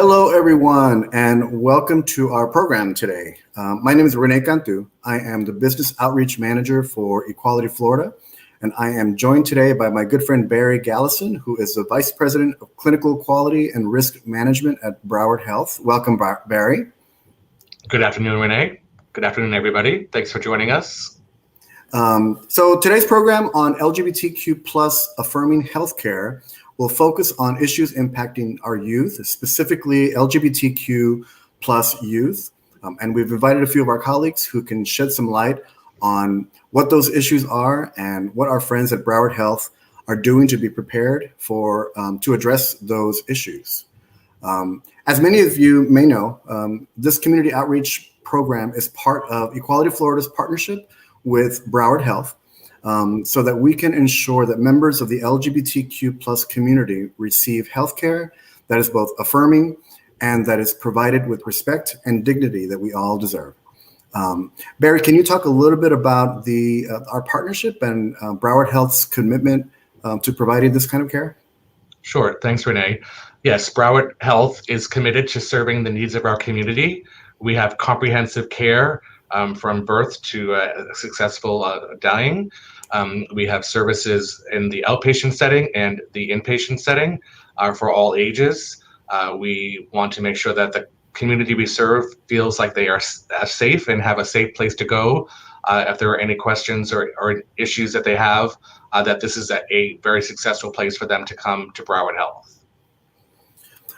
Hello, everyone, and welcome to our program today. My name is Rene Cantu. I am the Business Outreach Manager for Equality Florida, and I am joined today by my good friend Barry Gallison, who is the Vice President of Clinical Quality and Risk Management at Broward Health. Welcome, Barry. Good afternoon, Rene. Good afternoon, everybody. Thanks for joining us. So today's program on LGBTQ plus affirming healthcare will focus on issues impacting our youth, specifically LGBTQ plus youth. And we've invited a few of our colleagues who can shed some light on what those issues are and what our friends at Broward Health are doing to be prepared for to address those issues. As many of you may know, this community outreach program is part of Equality Florida's partnership with Broward Health, so that we can ensure that members of the LGBTQ plus community receive healthcare that is both affirming and that is provided with respect and dignity that we all deserve. Barry, can you talk a little bit about our partnership and Broward Health's commitment to providing this kind of care? Sure. Thanks, Renee. Yes, Broward Health is committed to serving the needs of our community. We have comprehensive care from birth to successful dying. We have services in the outpatient setting and the inpatient setting for all ages. We want to make sure that the community we serve feels like they are safe and have a safe place to go. If there are any questions or issues that they have, that this is a very successful place for them to come to Broward Health.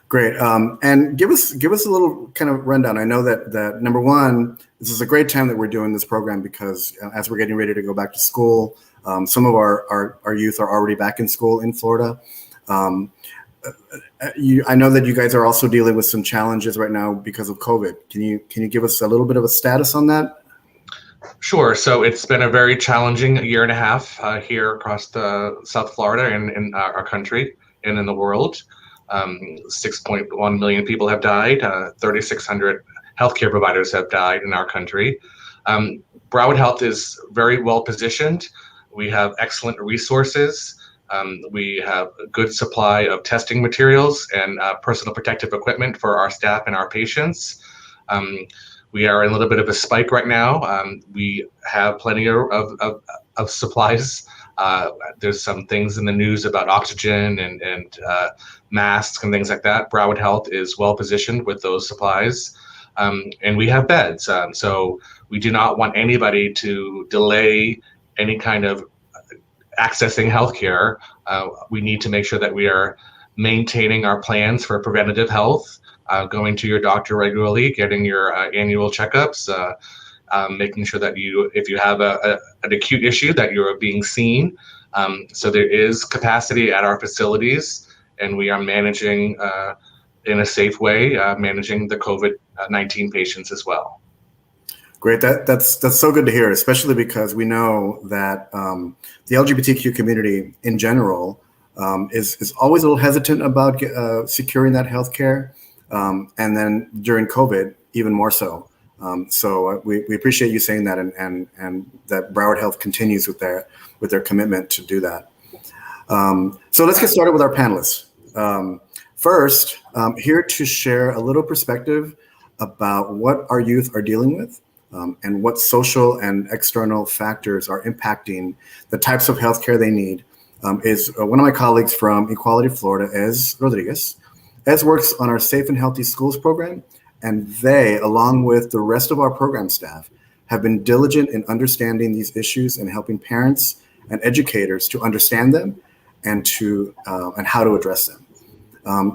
Great. And give us a little kind of rundown. I know that number one, this is a great time that we're doing this program because as we're getting ready to go back to school, some of our youth are already back in school in Florida. I know that you guys are also dealing with some challenges right now because of COVID. Can you give us a little bit of a status on that? Sure. So it's been a very challenging year and a half here across South Florida and in our country and in the world. 6.1 million people have died. 3,600 healthcare providers have died in our country. Broward Health is very well positioned. We have excellent resources. We have a good supply of testing materials and personal protective equipment for our staff and our patients. We are in a little bit of a spike right now. We have plenty of supplies. There's some things in the news about oxygen and masks and things like that. Broward Health is well positioned with those supplies. And we have beds. So we do not want anybody to delay any kind of accessing healthcare. We need to make sure that we are maintaining our plans for preventative health, going to your doctor regularly, getting your annual checkups, making sure that if you have an acute issue, that you are being seen. So there is capacity at our facilities, and we are managing in a safe way, managing the COVID-19 patients as well. Great. That's so good to hear, especially because we know that the LGBTQ community in general is always a little hesitant about securing that healthcare, and then during COVID, even more so. So we appreciate you saying that, and that Broward Health continues with their commitment to do that. So let's get started with our panelists. First, here to share a little perspective about what our youth are dealing with, and what social and external factors are impacting the types of healthcare they need, is one of my colleagues from Equality Florida, Ez Rodriguez. Ez works on our Safe and Healthy Schools program, and they, along with the rest of our program staff, have been diligent in understanding these issues and helping parents and educators to understand them and how to address them.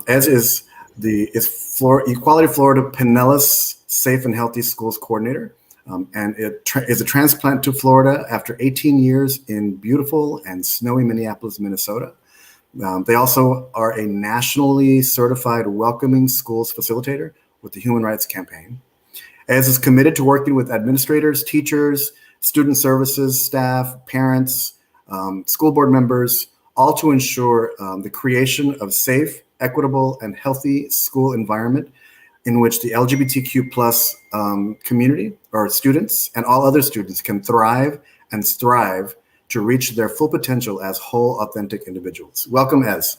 Ez is Equality Florida Pinellas Safe and Healthy Schools coordinator. And it is a transplant to Florida after 18 years in beautiful and snowy Minneapolis, Minnesota. They also are a nationally certified welcoming schools facilitator with the Human Rights Campaign. Ez is committed to working with administrators, teachers, student services staff, parents, school board members, all to ensure the creation of safe, equitable, and healthy school environment in which the LGBTQ plus community or students and all other students can thrive and strive to reach their full potential as whole, authentic individuals. Welcome, Ez.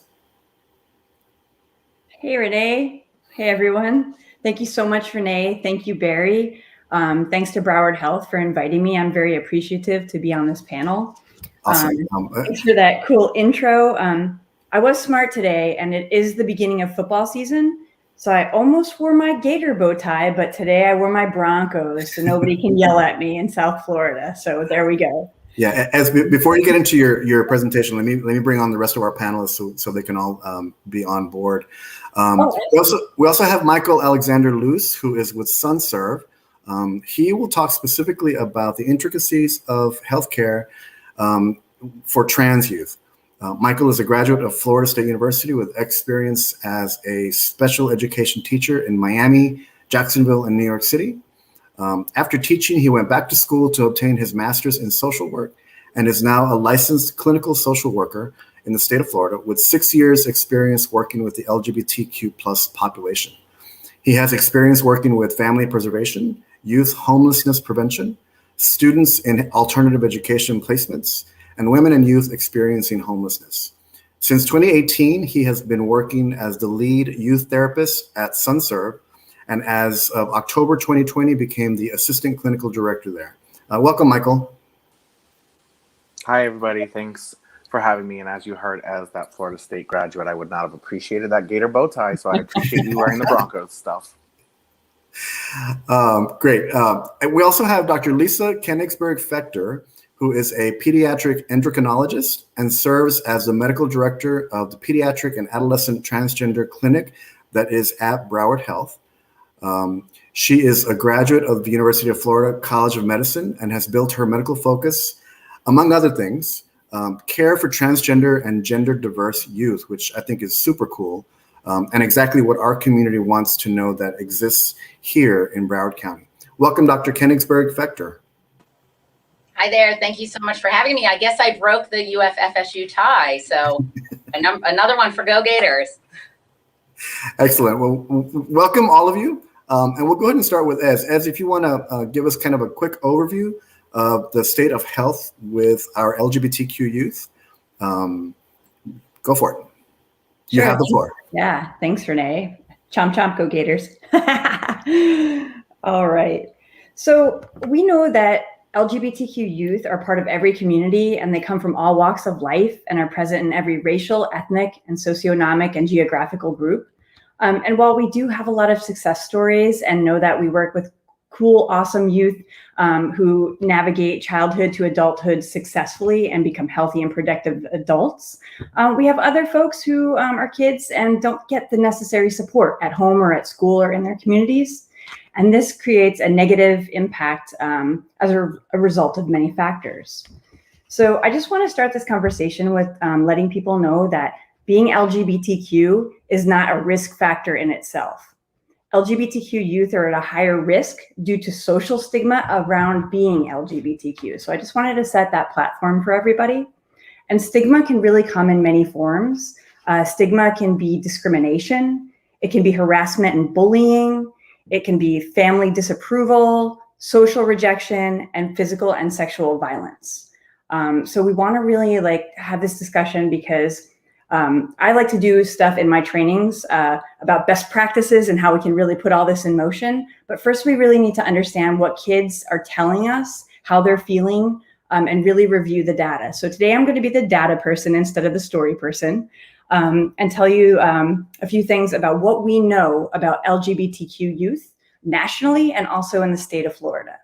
Hey, Renee. Hey, everyone. Thank you so much, Renee. Thank you, Barry. Thanks to Broward Health for inviting me. I'm very appreciative to be on this panel. Awesome. Thanks for that cool intro. I was smart today, and it is the beginning of football season. So I almost wore my Gator bow tie, but today I wore my Broncos, so nobody can yell at me in South Florida. So there we go. Yeah, before you get into your presentation, let me bring on the rest of our panelists so they can all be on board. We also have Michael Alexander Luce, who is with SunServe. He will talk specifically about the intricacies of healthcare for trans youth. Michael is a graduate of Florida State University with experience as a special education teacher in Miami, Jacksonville, and New York City. After teaching, he went back to school to obtain his master's in social work and is now a licensed clinical social worker in the state of Florida with 6 years experience working with the LGBTQ plus population. He has experience working with family preservation, youth homelessness prevention, students in alternative education placements, and women and youth experiencing homelessness. Since 2018, he has been working as the lead youth therapist at SunServe, and as of October 2020, became the assistant clinical director there. Welcome, Michael. Hi, everybody. Thanks for having me. And as you heard, as that Florida State graduate, I would not have appreciated that Gator bow tie, so I appreciate you wearing the Broncos stuff. Great. We also have Dr. Lisa Kenigsberg-Fechter, who is a pediatric endocrinologist and serves as the medical director of the Pediatric and Adolescent Transgender Clinic that is at Broward Health. She is a graduate of the University of Florida College of Medicine and has built her medical focus, among other things, care for transgender and gender diverse youth, which I think is super cool, and exactly what our community wants to know that exists here in Broward County. Welcome, Dr. Kenigsberg-Fechter. Hi there. Thank you so much for having me. I guess I broke the UF-FSU tie, so another one for Go Gators. Excellent. Well, welcome all of you. And we'll go ahead and start with Ez. Ez, if you want to give us kind of a quick overview of the state of health with our LGBTQ youth, go for it. You have the floor. Yeah, thanks, Renee. Chomp, chomp, Go Gators. All right. So we know that LGBTQ youth are part of every community, and they come from all walks of life and are present in every racial, ethnic, and socioeconomic and geographical group. And while we do have a lot of success stories and know that we work with cool, awesome youth who navigate childhood to adulthood successfully and become healthy and productive adults, we have other folks who are kids and don't get the necessary support at home or at school or in their communities. And this creates a negative impact as a result of many factors. So I just want to start this conversation with letting people know that being LGBTQ is not a risk factor in itself. LGBTQ youth are at a higher risk due to social stigma around being LGBTQ. So I just wanted to set that platform for everybody. And stigma can really come in many forms. Stigma can be discrimination. It can be harassment and bullying. It can be family disapproval, social rejection, and physical and sexual violence. So we want to really have this discussion because I like to do stuff in my trainings about best practices and how we can really put all this in motion. But first, we really need to understand what kids are telling us, how they're feeling, and really review the data. So today I'm going to be the data person instead of the story person. And tell you a few things about what we know about LGBTQ youth nationally and also in the state of Florida.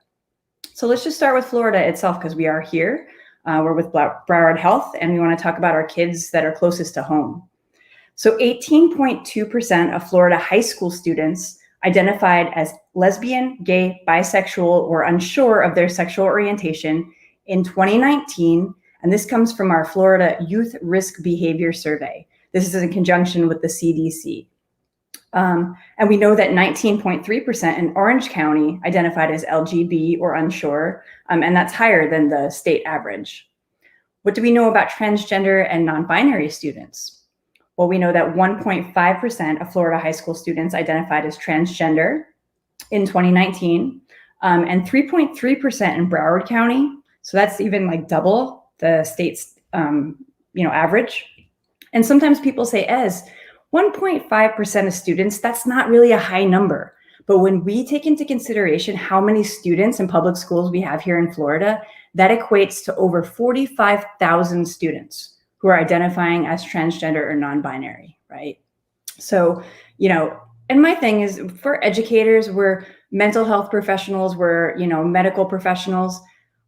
So let's just start with Florida itself because we are here. We're with Broward Health, and we want to talk about our kids that are closest to home. So 18.2% of Florida high school students identified as lesbian, gay, bisexual, or unsure of their sexual orientation in 2019, and this comes from our Florida Youth Risk Behavior Survey. This is in conjunction with the CDC. And we know that 19.3% in Orange County identified as LGB or unsure, and that's higher than the state average. What do we know about transgender and non-binary students? Well, we know that 1.5% of Florida high school students identified as transgender in 2019, and 3.3% in Broward County. So that's even like double the state's average. And sometimes people say, Ez, 1.5% of students, that's not really a high number. But when we take into consideration how many students in public schools we have here in Florida, that equates to over 45,000 students who are identifying as transgender or non-binary, right? So, and my thing is, for educators, we're mental health professionals, we're, medical professionals.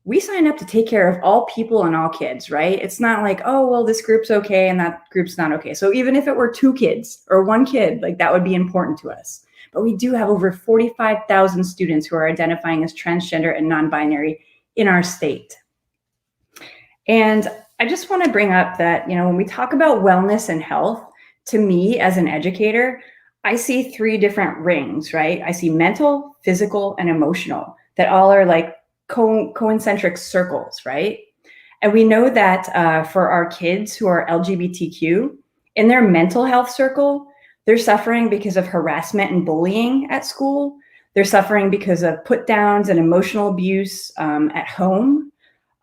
We sign up to take care of all people and all kids, right? It's not like, oh, well, this group's okay and that group's not okay. So even if it were 2 kids or 1 kid, like that would be important to us. But we do have over 45,000 students who are identifying as transgender and non-binary in our state. And I just want to bring up that, when we talk about wellness and health, to me as an educator, I see 3 different rings, right? I see mental, physical, and emotional that all are like concentric circles, right? And we know that for our kids who are LGBTQ, in their mental health circle, they're suffering because of harassment and bullying at school. They're suffering because of put downs and emotional abuse at home,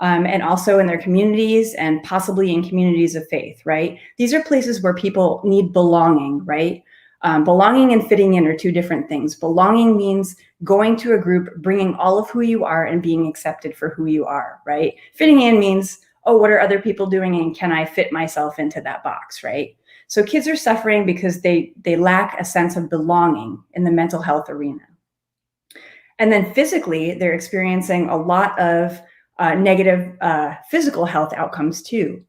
and also in their communities and possibly in communities of faith, right? These are places where people need belonging, right? Belonging and fitting in are 2 different things. Belonging means going to a group, bringing all of who you are and being accepted for who you are, right? Fitting in means, oh, what are other people doing and can I fit myself into that box, right? So kids are suffering because they lack a sense of belonging in the mental health arena. And then physically, they're experiencing a lot of negative physical health outcomes too.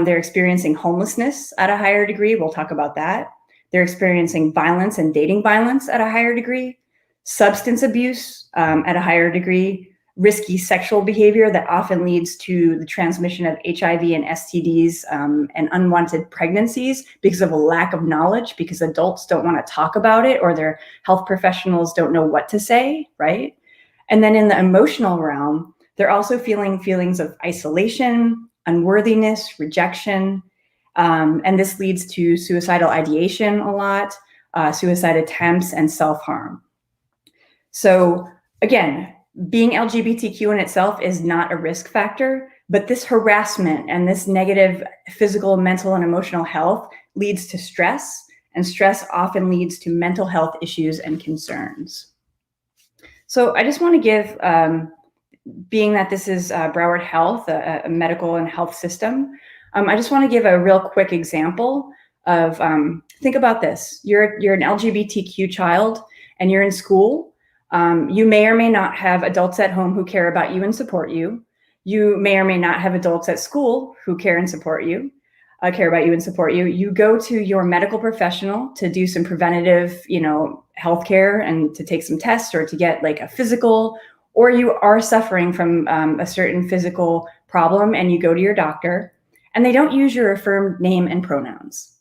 They're experiencing homelessness at a higher degree. We'll talk about that. They're experiencing violence and dating violence at a higher degree, substance abuse at a higher degree, risky sexual behavior that often leads to the transmission of HIV and STDs and unwanted pregnancies because of a lack of knowledge, because adults don't want to talk about it or their health professionals don't know what to say, right? And then in the emotional realm, they're also feeling feelings of isolation, unworthiness, rejection, and this leads to suicidal ideation a lot, suicide attempts, and self-harm. So again, being LGBTQ in itself is not a risk factor, but this harassment and this negative physical, mental, and emotional health leads to stress, and stress often leads to mental health issues and concerns. So I just want to give, being that this is Broward Health, a medical and health system, I just want to give a real quick example of, think about this. You're an LGBTQ child and you're in school. You may or may not have adults at home who care about you and support you. You may or may not have adults at school who care and support you, care about you and support you. You go to your medical professional to do some preventative, healthcare and to take some tests or to get like a physical, or you are suffering from a certain physical problem and you go to your doctor and they don't use your affirmed name and pronouns.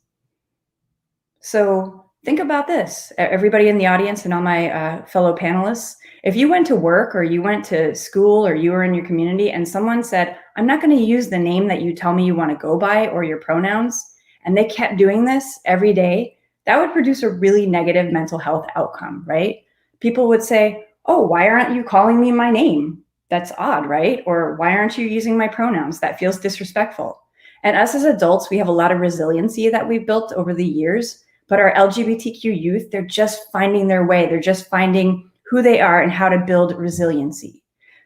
So think about this, everybody in the audience and all my fellow panelists. If you went to work or you went to school or you were in your community and someone said, I'm not going to use the name that you tell me you want to go by or your pronouns, and they kept doing this every day, that would produce a really negative mental health outcome, right? People would say, oh, why aren't you calling me my name? That's odd, right? Or why aren't you using my pronouns? That feels disrespectful. And us as adults, we have a lot of resiliency that we've built over the years, but our LGBTQ youth, they're just finding their way. They're just finding who they are and how to build resiliency.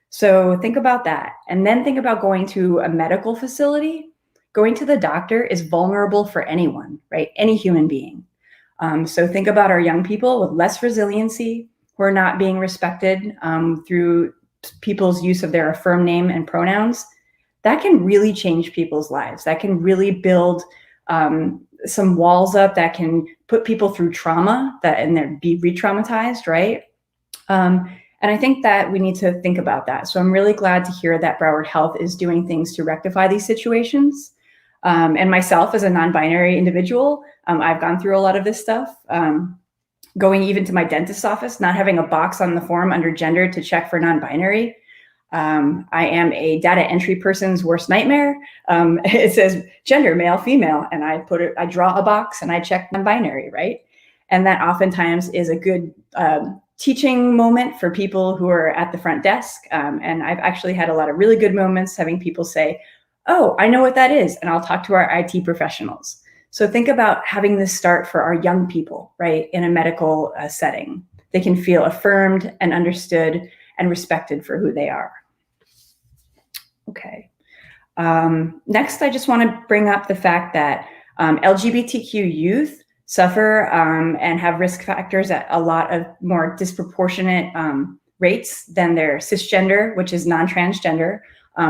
So think about that. And then think about going to a medical facility. Going to the doctor is vulnerable for anyone, right? Any human being. So think about our young people with less resiliency who are not being respected through people's use of their affirmed name and pronouns. That can really change people's lives. That can really build some walls up that can put people through trauma and then be re-traumatized, right? And I think that we need to think about that. So I'm really glad to hear that Broward Health is doing things to rectify these situations. And myself as a non-binary individual, I've gone through a lot of this stuff. Going even to my dentist's office, not having a box on the form under gender to check for non-binary. I am a data entry person's worst nightmare. It says gender, male, female, and I draw a box and I check non-binary, right? And that oftentimes is a good teaching moment for people who are at the front desk. And I've actually had a lot of really good moments having people say, oh, I know what that is. And I'll talk to our IT professionals. So think about having this start for our young people, right, in a medical setting. They can feel affirmed and understood and respected for who they are. Okay. Next, I just want to bring up the fact that LGBTQ youth suffer and have risk factors at a lot of more disproportionate rates than their cisgender, which is non-transgender,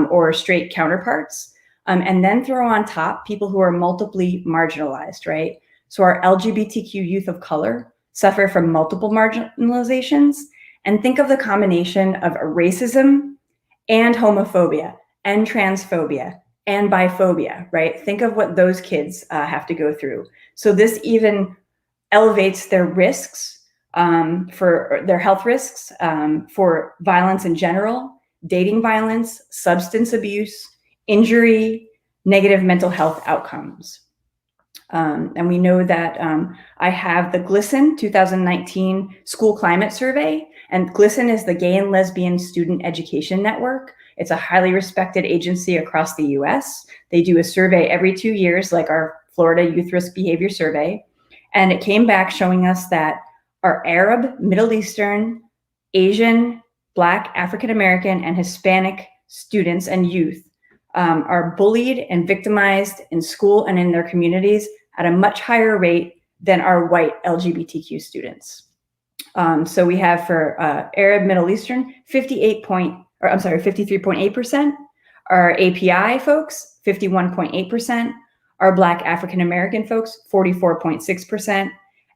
or straight counterparts. And then throw on top people who are multiply marginalized, right? So our LGBTQ youth of color suffer from multiple marginalizations. And think of the combination of racism and homophobia and transphobia and biphobia, right? Think of what those kids have to go through. So this even elevates their risks for their health risks, for violence in general, dating violence, substance abuse, injury, negative mental health outcomes. And we know that I have the GLSEN 2019 School Climate Survey, and GLSEN is the Gay and Lesbian Student Education Network. It's a highly respected agency across the US. They do a survey every 2 years, like our Florida Youth Risk Behavior Survey. And it came back showing us that our Arab, Middle Eastern, Asian, Black, African American, and Hispanic students and youth are bullied and victimized in school and in their communities at a much higher rate than our white LGBTQ students. So we have for Arab, Middle Eastern, 53.8%. Our API folks, 51.8%. Our Black African American folks, 44.6%.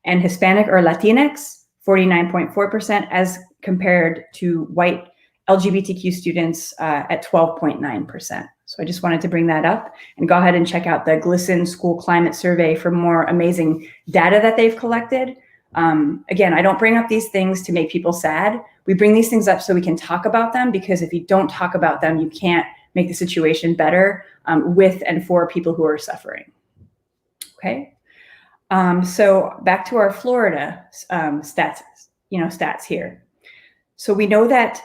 And Hispanic or Latinx, 49.4%, as compared to white LGBTQ students at 12.9%. So I just wanted to bring that up, and go ahead and check out the GLSEN School Climate Survey for more amazing data that they've collected. Again, I don't bring up these things to make people sad. We bring these things up so we can talk about them, because if you don't talk about them, you can't make the situation better with and for people who are suffering. Okay. So back to our Florida stats here. So we know that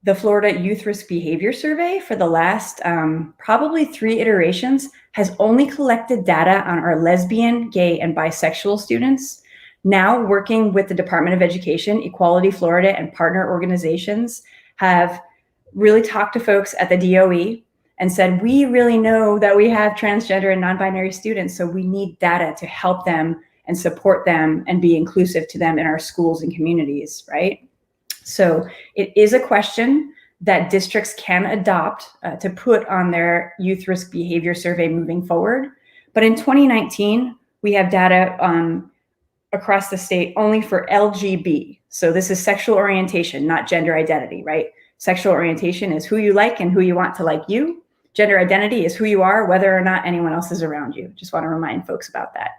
the Florida Youth Risk Behavior Survey for the last probably 3 iterations has only collected data on our lesbian, gay, and bisexual students. Now, working with the Department of Education, Equality Florida, and partner organizations have really talked to folks at the DOE and said, we really know that we have transgender and non-binary students, so we need data to help them and support them and be inclusive to them in our schools and communities, right? So it is a question that districts can adopt to put on their youth risk behavior survey moving forward. But in 2019, we have data across the state only for LGB. So this is sexual orientation, not gender identity, right? Sexual orientation is who you like and who you want to like you. Gender identity is who you are, whether or not anyone else is around you. Just want to remind folks about that.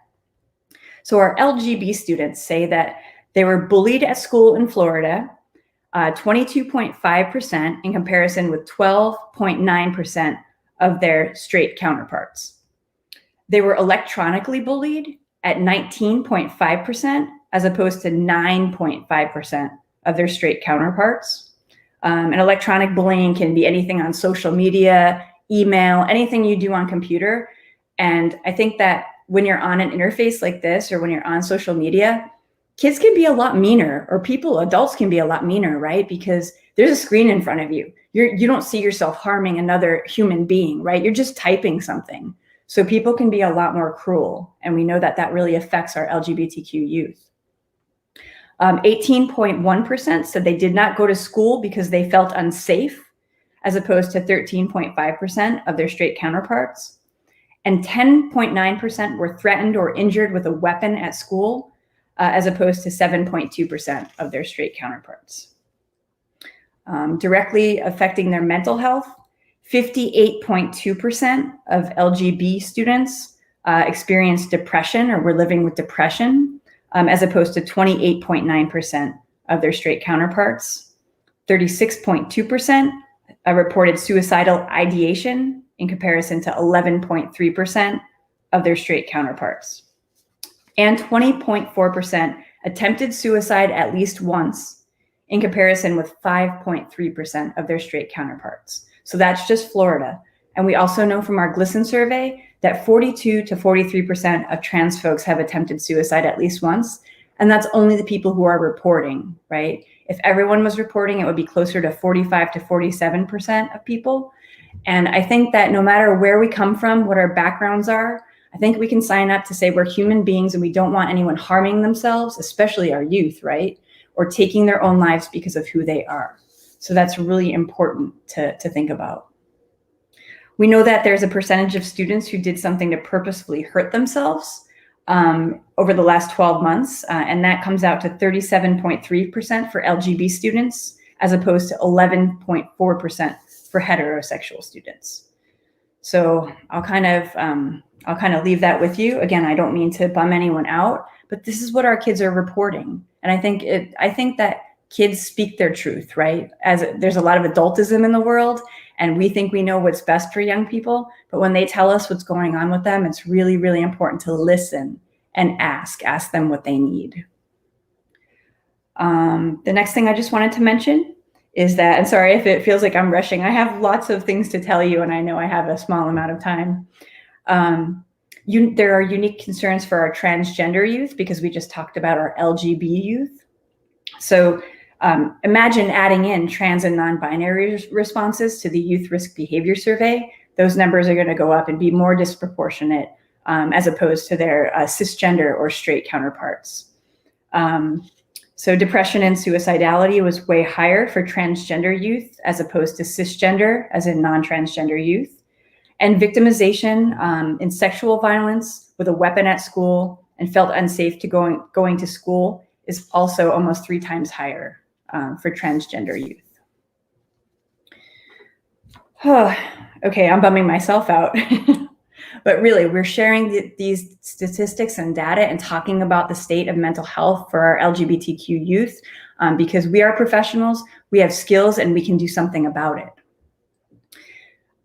So our LGB students say that they were bullied at school in Florida, 22.5% in comparison with 12.9% of their straight counterparts. They were electronically bullied at 19.5% as opposed to 9.5% of their straight counterparts. And electronic bullying can be anything on social media, email, anything you do on computer. And I think that when you're on an interface like this, or when you're on social media, kids can be a lot meaner, or adults can be a lot meaner, right? Because there's a screen in front of you. You don't see yourself harming another human being, right? You're just typing something. So people can be a lot more cruel. And we know that that really affects our LGBTQ youth. 18.1% said they did not go to school because they felt unsafe, as opposed to 13.5% of their straight counterparts. And 10.9% were threatened or injured with a weapon at school, as opposed to 7.2% of their straight counterparts. Directly affecting their mental health, 58.2% of LGB students experienced depression or were living with depression, as opposed to 28.9% of their straight counterparts. 36.2% reported suicidal ideation, in comparison to 11.3% of their straight counterparts. And 20.4% attempted suicide at least once, in comparison with 5.3% of their straight counterparts. So that's just Florida. And we also know from our GLSEN survey that 42 to 43% of trans folks have attempted suicide at least once. And that's only the people who are reporting, right? If everyone was reporting, it would be closer to 45 to 47% of people. And I think that no matter where we come from, what our backgrounds are, I think we can sign up to say we're human beings and we don't want anyone harming themselves, especially our youth, right? Or taking their own lives because of who they are. So that's really important to think about. We know that there's a percentage of students who did something to purposefully hurt themselves over the last 12 months, and that comes out to 37.3% for LGB students, as opposed to 11.4% for heterosexual students. So I'll kind of leave that with you. Again, I don't mean to bum anyone out, but this is what our kids are reporting, and I think that kids speak their truth, right? As there's a lot of adultism in the world, and we think we know what's best for young people, but when they tell us what's going on with them, it's really, really important to listen and ask them what they need. The next thing I just wanted to mention is that, and sorry if it feels like I'm rushing, I have lots of things to tell you, and I know I have a small amount of time. There are unique concerns for our transgender youth because we just talked about our LGB youth. So imagine adding in trans and non-binary responses to the Youth Risk Behavior Survey. Those numbers are going to go up and be more disproportionate as opposed to their cisgender or straight counterparts. So depression and suicidality was way higher for transgender youth as opposed to cisgender, as in non-transgender youth. And victimization in sexual violence with a weapon at school and felt unsafe to going to school is also almost 3 times higher for transgender youth. Okay, I'm bumming myself out. But really, we're sharing these statistics and data and talking about the state of mental health for our LGBTQ youth because we are professionals, we have skills, and we can do something about it.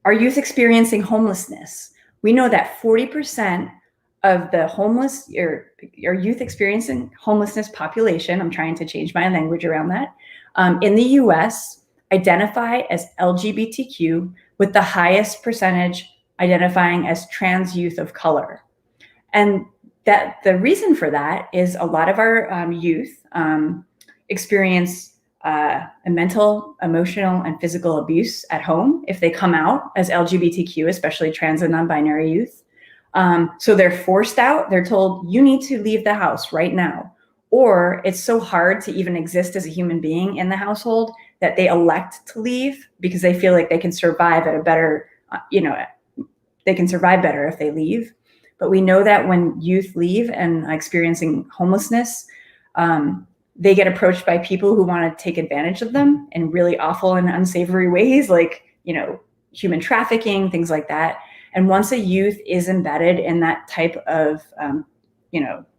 Our youth experiencing homelessness. We know that 40% of the homeless, or youth experiencing homelessness population, I'm trying to change my language around that, in the US identify as LGBTQ, with the highest percentage identifying as trans youth of color. And that the reason for that is a lot of our youth experience a mental, emotional, and physical abuse at home if they come out as LGBTQ, especially trans and non-binary youth. So they're forced out. They're told, you need to leave the house right now. Or it's so hard to even exist as a human being in the household that they elect to leave because they feel like they can survive at a better, they can survive better if they leave. But we know that when youth leave and experiencing homelessness, they get approached by people who want to take advantage of them in really awful and unsavory ways, like, human trafficking, things like that. And once a youth is embedded in that type of,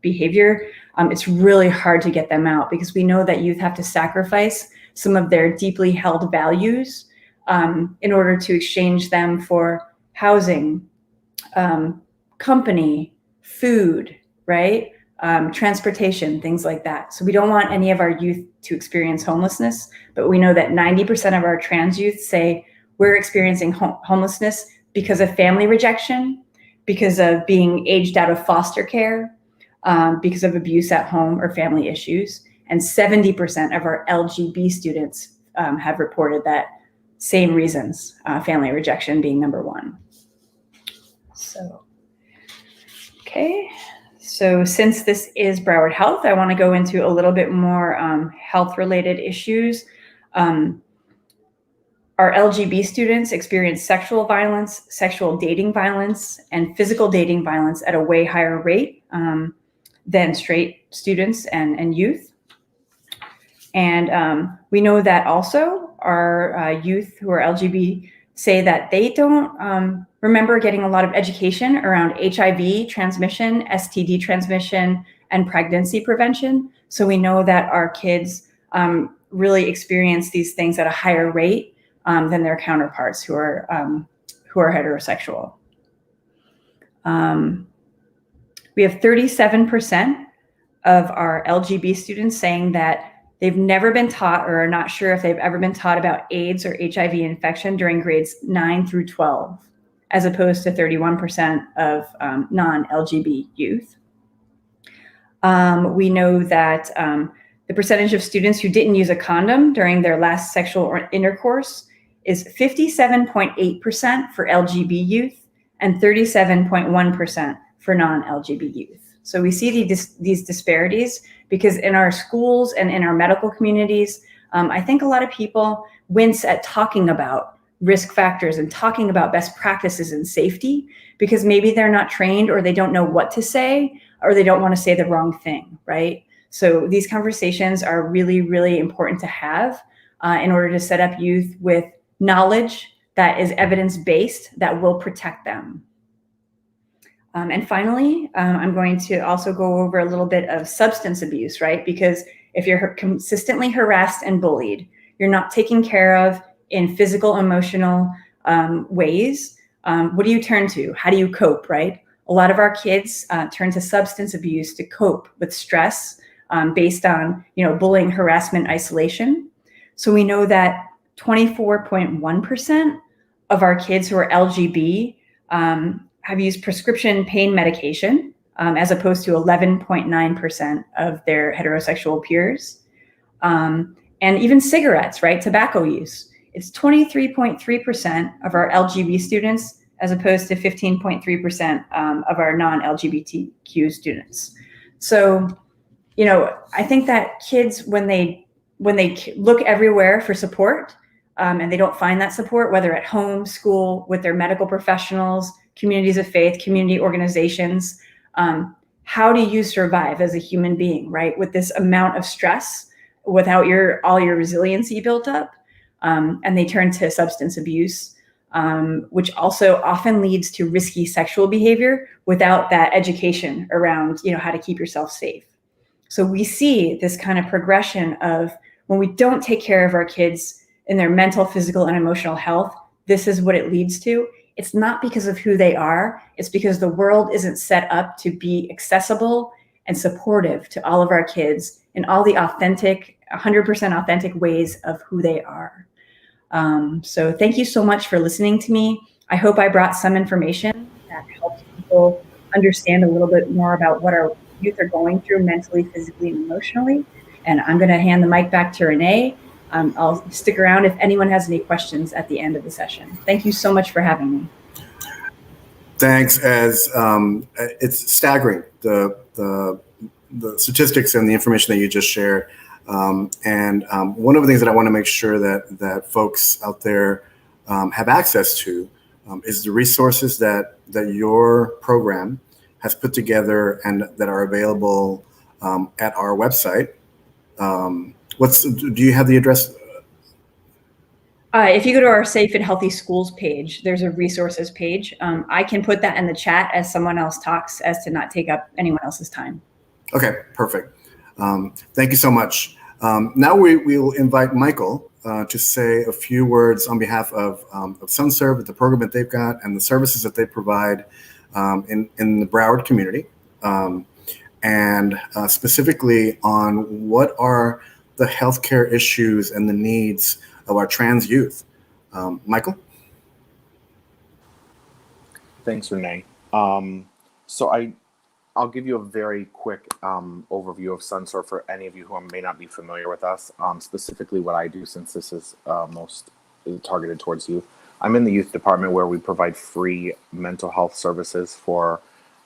behavior, it's really hard to get them out because we know that youth have to sacrifice some of their deeply held values in order to exchange them for housing, company, food, right? Transportation, things like that. So we don't want any of our youth to experience homelessness, but we know that 90% of our trans youth say we're experiencing homelessness because of family rejection, because of being aged out of foster care, because of abuse at home or family issues. And 70% of our LGB students have reported that same reasons, family rejection being number 1. So, okay. So since this is Broward Health, I want to go into a little bit more health-related issues. Our LGB students experience sexual violence, sexual dating violence, and physical dating violence at a way higher rate than straight students and youth. And we know that also our youth who are LGB say that they don't remember getting a lot of education around HIV transmission, STD transmission, and pregnancy prevention. So we know that our kids really experience these things at a higher rate than their counterparts who are heterosexual. We have 37% of our LGB students saying that they've never been taught or are not sure if they've ever been taught about AIDS or HIV infection during grades 9 through 12 as opposed to 31% of non-LGBT youth. We know that the percentage of students who didn't use a condom during their last sexual intercourse is 57.8% for LGB youth and 37.1% for non-LGB youth. So we see these disparities because in our schools and in our medical communities, I think a lot of people wince at talking about risk factors and talking about best practices and safety because maybe they're not trained or they don't know what to say or they don't want to say the wrong thing, right? So these conversations are really, really important to have in order to set up youth with knowledge that is evidence-based that will protect them. And finally, I'm going to also go over a little bit of substance abuse, right? Because if you're consistently harassed and bullied, you're not taken care of in physical, emotional ways, what do you turn to? How do you cope, right? A lot of our kids turn to substance abuse to cope with stress based on, bullying, harassment, isolation. So we know that 24.1% of our kids who are LGB have used prescription pain medication, as opposed to 11.9% of their heterosexual peers. And even cigarettes, right? Tobacco use. It's 23.3% of our LGB students, as opposed to 15.3% of our non-LGBTQ students. So, I think that kids, when they look everywhere for support and they don't find that support, whether at home, school, with their medical professionals, communities of faith, community organizations, how do you survive as a human being, right? With this amount of stress, without all your resiliency built up, and they turn to substance abuse, which also often leads to risky sexual behavior without that education around, how to keep yourself safe. So we see this kind of progression of when we don't take care of our kids in their mental, physical, and emotional health, this is what it leads to. It's not because of who they are. It's because the world isn't set up to be accessible and supportive to all of our kids in all the authentic, 100% authentic ways of who they are. So thank you so much for listening to me. I hope I brought some information that helps people understand a little bit more about what our youth are going through mentally, physically, and emotionally. And I'm going to hand the mic back to Renee. I'll stick around if anyone has any questions at the end of the session. Thank you so much for having me. Thanks. As it's staggering, the statistics and the information that you just shared. And one of the things that I want to make sure that folks out there have access to is the resources that your program has put together and that are available at our website. Do you have the address? If you go to our Safe and Healthy Schools page, there's a resources page. I can put that in the chat as someone else talks, as to not take up anyone else's time. Okay, perfect. Thank you so much. Now we will invite Michael to say a few words on behalf of SunServe, the program that they've got, and the services that they provide in the Broward community, and specifically on what are the healthcare issues and the needs of our trans youth. Michael? Thanks, Renee. So I'll give you a very quick overview of SunServe for any of you who may not be familiar with us, specifically what I do, since this is most targeted towards youth. I'm in the youth department, where we provide free mental health services for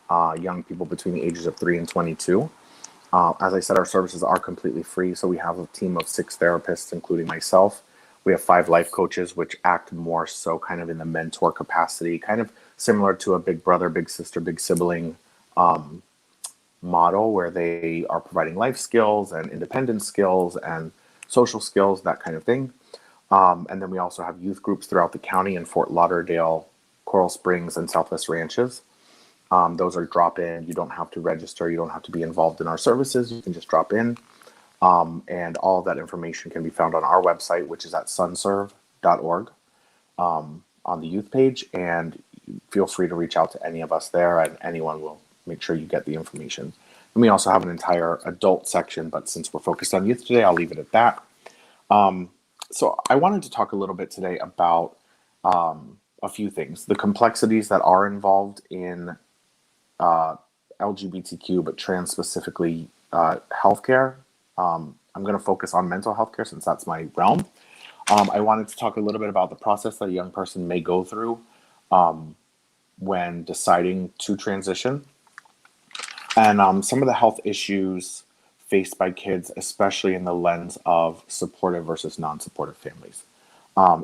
young people between the ages of 3 and 22. As I said, our services are completely free. So we have a team of 6 therapists, including myself. We have 5 life coaches, which act more so kind of in the mentor capacity, kind of similar to a big brother, big sister, big sibling model, where they are providing life skills and independence skills and social skills, that kind of thing. And then we also have youth groups throughout the county in Fort Lauderdale, Coral Springs, and Southwest Ranches. Those are drop-in. You don't have to register. You don't have to be involved in our services. You can just drop in. And all of that information can be found on our website, which is at sunserve.org, on the youth page. And feel free to reach out to any of us there, and anyone will make sure you get the information. And we also have an entire adult section, but since we're focused on youth today, I'll leave it at that. So I wanted to talk a little bit today about a few things. The complexities that are involved in LGBTQ, but trans specifically healthcare. I'm going to focus on mental health care since that's my realm. I wanted to talk a little bit about the process that a young person may go through when deciding to transition, and some of the health issues faced by kids, especially in the lens of supportive versus non-supportive families.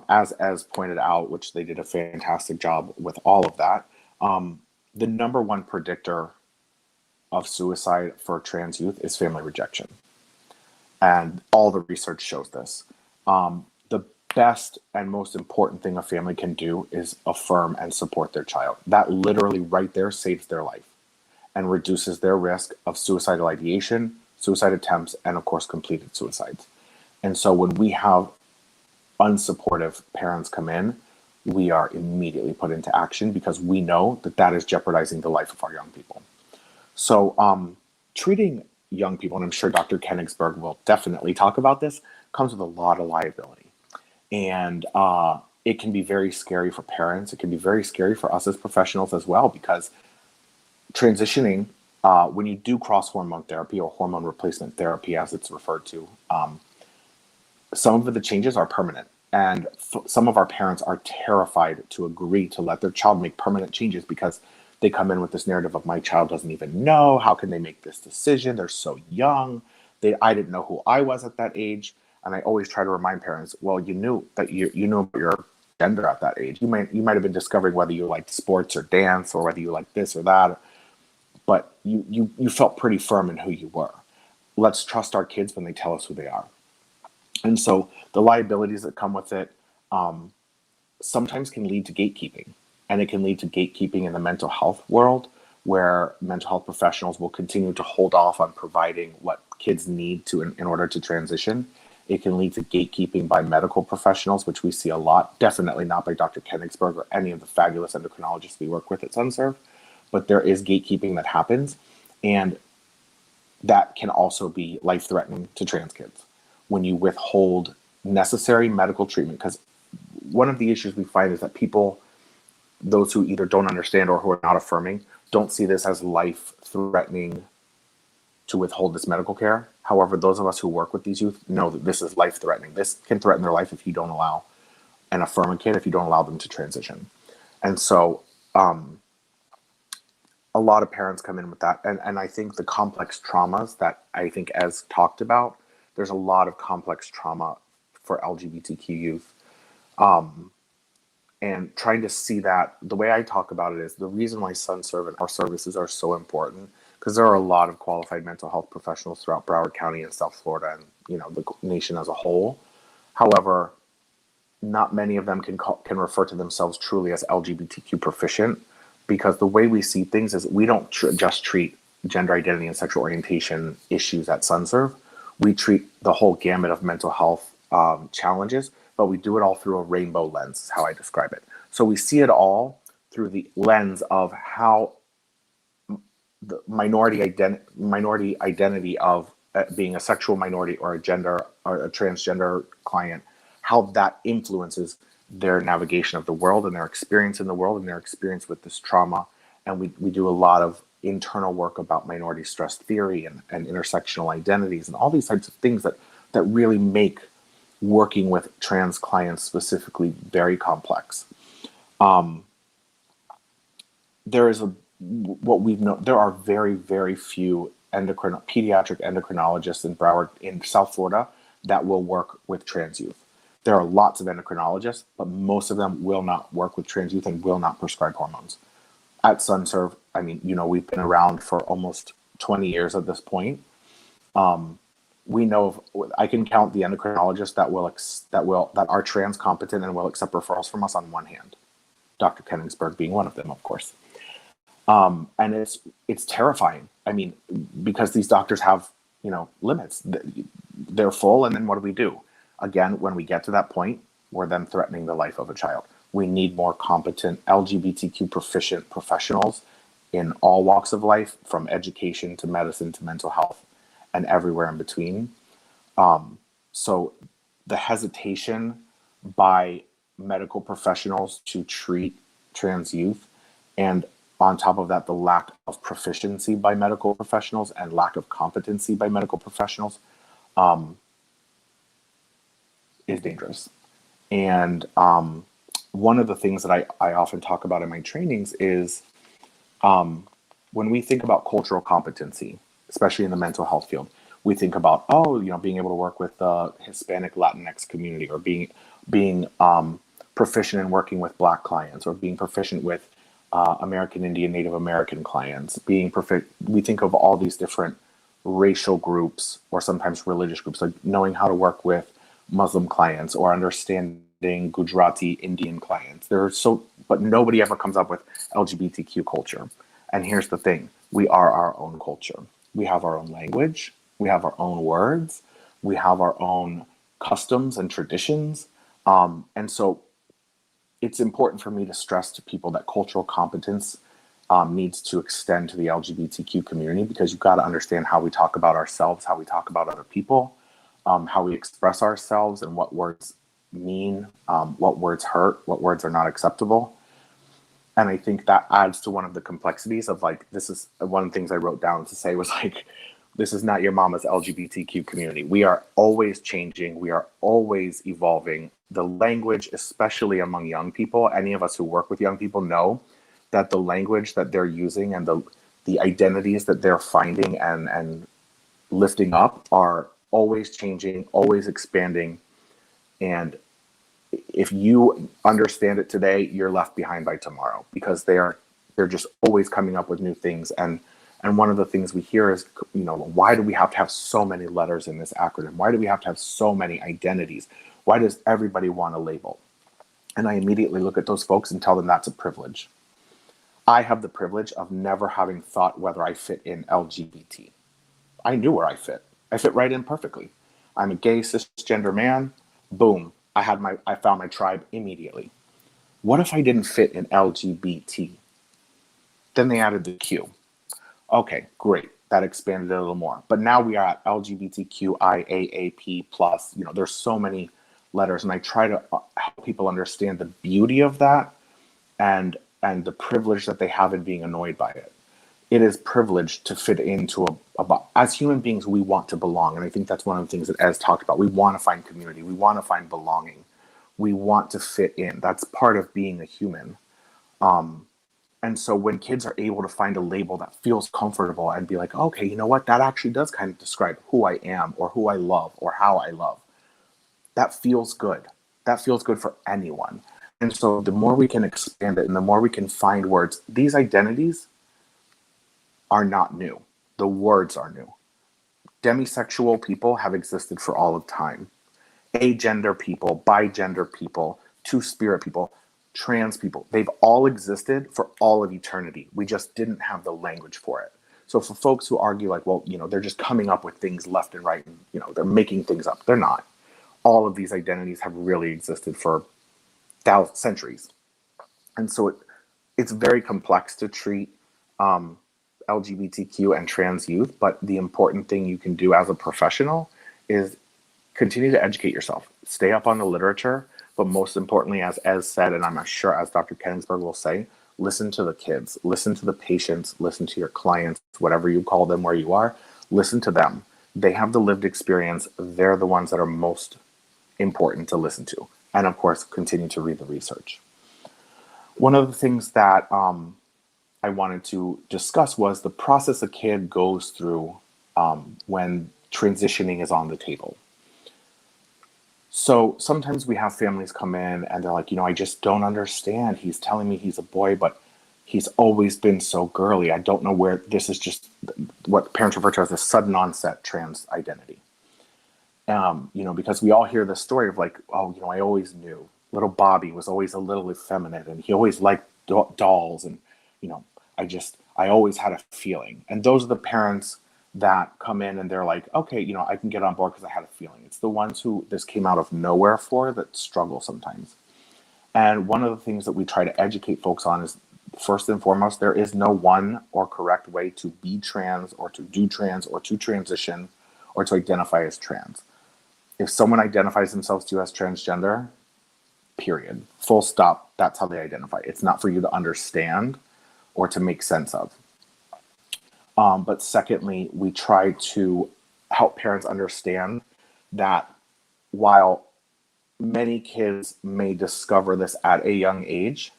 As pointed out, which they did a fantastic job with all of that, the number one predictor of suicide for trans youth is family rejection. And all the research shows this. The best and most important thing a family can do is affirm and support their child. That literally right there saves their life and reduces their risk of suicidal ideation, suicide attempts, and of course, completed suicides. And so when we have unsupportive parents come in, we are immediately put into action because we know that that is jeopardizing the life of our young people. So treating young people, and I'm sure Dr. Koenigsberg will definitely talk about this, comes with a lot of liability. And it can be very scary for parents. It can be very scary for us as professionals as well, because transitioning, when you do cross-hormone therapy or hormone replacement therapy, as it's referred to, some of the changes are permanent. And some of our parents are terrified to agree to let their child make permanent changes because they come in with this narrative of my child doesn't even know. How can they make this decision? They're so young. I didn't know who I was at that age. And I always try to remind parents, well, you knew that you knew your gender at that age. You might have been discovering whether you liked sports or dance or whether you liked this or that, but you felt pretty firm in who you were. Let's trust our kids when they tell us who they are. And so the liabilities that come with it sometimes can lead to gatekeeping. And it can lead to gatekeeping in the mental health world, where mental health professionals will continue to hold off on providing what kids need to in order to transition. It can lead to gatekeeping by medical professionals, which we see a lot, definitely not by Dr. Koenigsberg or any of the fabulous endocrinologists we work with at SunServe, but there is gatekeeping that happens. And that can also be life-threatening to trans kids when you withhold necessary medical treatment. Because one of the issues we find is that people, those who either don't understand or who are not affirming, don't see this as life-threatening to withhold this medical care. However, those of us who work with these youth know that this is life-threatening. This can threaten their life if you don't allow an affirming kid, if you don't allow them to transition. And so a lot of parents come in with that. And I think the complex traumas that I think as talked about, there's a lot of complex trauma for LGBTQ youth. And trying to see that, the way I talk about it is the reason why SunServe and our services are so important, because there are a lot of qualified mental health professionals throughout Broward County and South Florida and the nation as a whole. However, not many of them can refer to themselves truly as LGBTQ proficient, because the way we see things is we don't just treat gender identity and sexual orientation issues at SunServe. We treat the whole gamut of mental health challenges, but we do it all through a rainbow lens, is how I describe it. So we see it all through the lens of how the minority identity of being a sexual minority or a gender or a transgender client, how that influences their navigation of the world and their experience in the world and their experience with this trauma. And we do a lot of internal work about minority stress theory and intersectional identities and all these types of things that really make working with trans clients specifically very complex. There are very, very few pediatric endocrinologists in Broward, in South Florida, that will work with trans youth. There are lots of endocrinologists, but most of them will not work with trans youth and will not prescribe hormones. At SunServe, we've been around for almost 20 years at this point. We know I can count the endocrinologists that are trans competent and will accept referrals from us on one hand. Dr. Koenigsberg being one of them, of course. And it's terrifying. Because these doctors have, limits. They're full, and then what do? Again, when we get to that point, we're then threatening the life of a child. We need more competent LGBTQ proficient professionals in all walks of life, from education to medicine to mental health and everywhere in between. So the hesitation by medical professionals to treat trans youth, and on top of that, the lack of proficiency by medical professionals and lack of competency by medical professionals is dangerous. And one of the things that I often talk about in my trainings is when we think about cultural competency, especially in the mental health field, we think about, being able to work with the Hispanic Latinx community, or being proficient in working with Black clients, or being proficient with American Indian, Native American clients, we think of all these different racial groups or sometimes religious groups, like knowing how to work with Muslim clients or understanding Gujarati Indian clients. But nobody ever comes up with LGBTQ culture. And here's the thing, we are our own culture. We have our own language, we have our own words, we have our own customs and traditions. And so it's important for me to stress to people that cultural competence needs to extend to the LGBTQ community, because you've got to understand how we talk about ourselves, how we talk about other people, how we express ourselves, and what words mean, what words hurt, what words are not acceptable. And I think that adds to one of the complexities of, like, this is one of the things I wrote down to say was, like, this is not your mama's LGBTQ community. We are always changing. We are always evolving. The language, especially among young people, any of us who work with young people know that the language that they're using and the identities that they're finding and lifting up are always changing, always expanding. And if you understand it today, you're left behind by tomorrow, because they're just always coming up with new things. And one of the things we hear is, why do we have to have so many letters in this acronym? Why do we have to have so many identities? Why does everybody want a label? And I immediately look at those folks and tell them that's a privilege. I have the privilege of never having thought whether I fit in LGBT. I knew where I fit. I fit right in perfectly. I'm a gay cisgender man. Boom. I found my tribe immediately. What if I didn't fit in LGBT? Then they added the Q. Okay, great. That expanded it a little more. But now we are at LGBTQIAAP plus. There's so many letters, and I try to help people understand the beauty of that and the privilege that they have in being annoyed by it. It is privileged to fit into as human beings, we want to belong. And I think that's one of the things that Ez talked about. We want to find community. We want to find belonging. We want to fit in. That's part of being a human. And so when kids are able to find a label that feels comfortable and be like, okay, you know what? That actually does kind of describe who I am, or who I love, or how I love. That feels good. That feels good for anyone. And so the more we can expand it and the more we can find words, these identities are not new. The words are new. Demisexual people have existed for all of time. Agender people, bigender people, two-spirit people, trans people, they've all existed for all of eternity. We just didn't have the language for it. So for folks who argue like, well, they're just coming up with things left and right, and they're making things up. They're not. All of these identities have really existed for centuries. And so it's very complex to treat LGBTQ and trans youth, but the important thing you can do as a professional is continue to educate yourself, stay up on the literature, but most importantly, as Ez said, and I'm sure as Dr. Kenningsberg will say, listen to the kids, listen to the patients, listen to your clients, whatever you call them where you are, listen to them. They have the lived experience. They're the ones that are most important to listen to. And of course, continue to read the research. One of the things that I wanted to discuss was the process a kid goes through when transitioning is on the table. So sometimes we have families come in and they're like, I just don't understand. He's telling me he's a boy, but he's always been so girly. I don't know where this is, just what parents refer to as a sudden onset trans identity. Because we all hear the story of like, I always knew little Bobby was always a little effeminate and he always liked dolls. And, I always had a feeling. And those are the parents that come in and they're like, okay, I can get on board because I had a feeling. It's the ones who this came out of nowhere for that struggle sometimes. And one of the things that we try to educate folks on is, first and foremost, there is no one or correct way to be trans or to do trans or to transition or to identify as trans. If someone identifies themselves to you as transgender, period. Full stop. That's how they identify. It's not for you to understand or to make sense of. But secondly, we try to help parents understand that while many kids may discover this at a young age,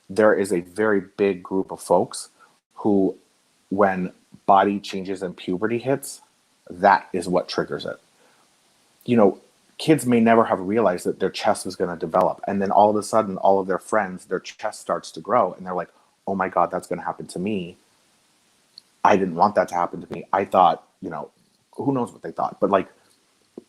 there is a very big group of folks who, when body changes and puberty hits, that is what triggers it. You know, kids may never have realized that their chest was going to develop. And then all of a sudden, all of their friends, their chest starts to grow. And they're like, oh my God, that's going to happen to me. I didn't want that to happen to me. I thought, you know, who knows what they thought. But like,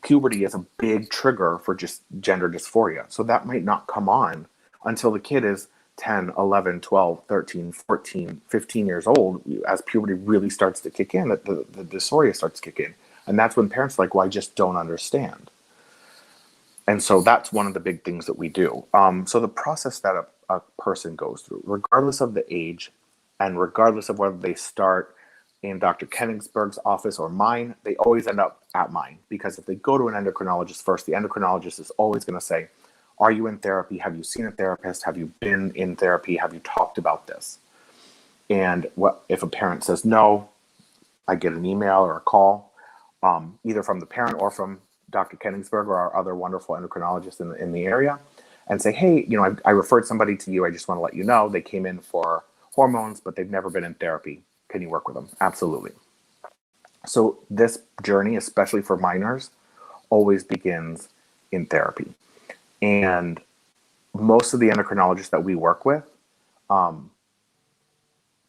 puberty is a big trigger for just gender dysphoria. So that might not come on until the kid is 10, 11, 12, 13, 14, 15 years old. As puberty really starts to kick in, the dysphoria starts to kick in. And that's when parents are like, well, I just don't understand. And so that's one of the big things that we do. So the process that a person goes through, regardless of the age and regardless of whether they start in Dr. Kenningsberg's office or mine, they always end up at mine. Because if they go to an endocrinologist first, the endocrinologist is always going to say, are you in therapy? Have you seen a therapist? Have you been in therapy? Have you talked about this? And what if a parent says no, I get an email or a call, either from the parent or from Dr. Kenningsberg or our other wonderful endocrinologists in the area, and say, hey, you know, I referred somebody to you. I just want to let you know they came in for hormones, but they've never been in therapy. Can you work with them? Absolutely. So this journey, especially for minors, always begins in therapy. And most of the endocrinologists that we work with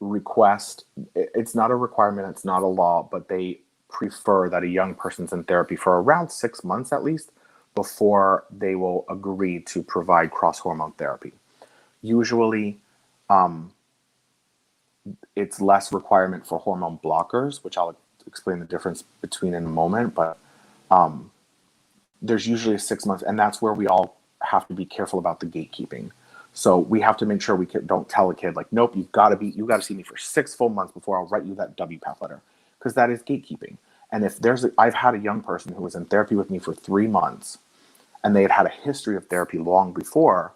request, it's not a requirement, it's not a law, but they prefer that a young person's in therapy for around 6 months at least before they will agree to provide cross-hormone therapy. Usually, it's less requirement for hormone blockers, which I'll explain the difference between in a moment, but there's usually 6 months, and that's where we all have to be careful about the gatekeeping. So we have to make sure we don't tell a kid like, nope, you got to see me for 6 full months before I'll write you that WPATH letter, because that is gatekeeping. And if I've had a young person who was in therapy with me for 3 months, and they had a history of therapy long before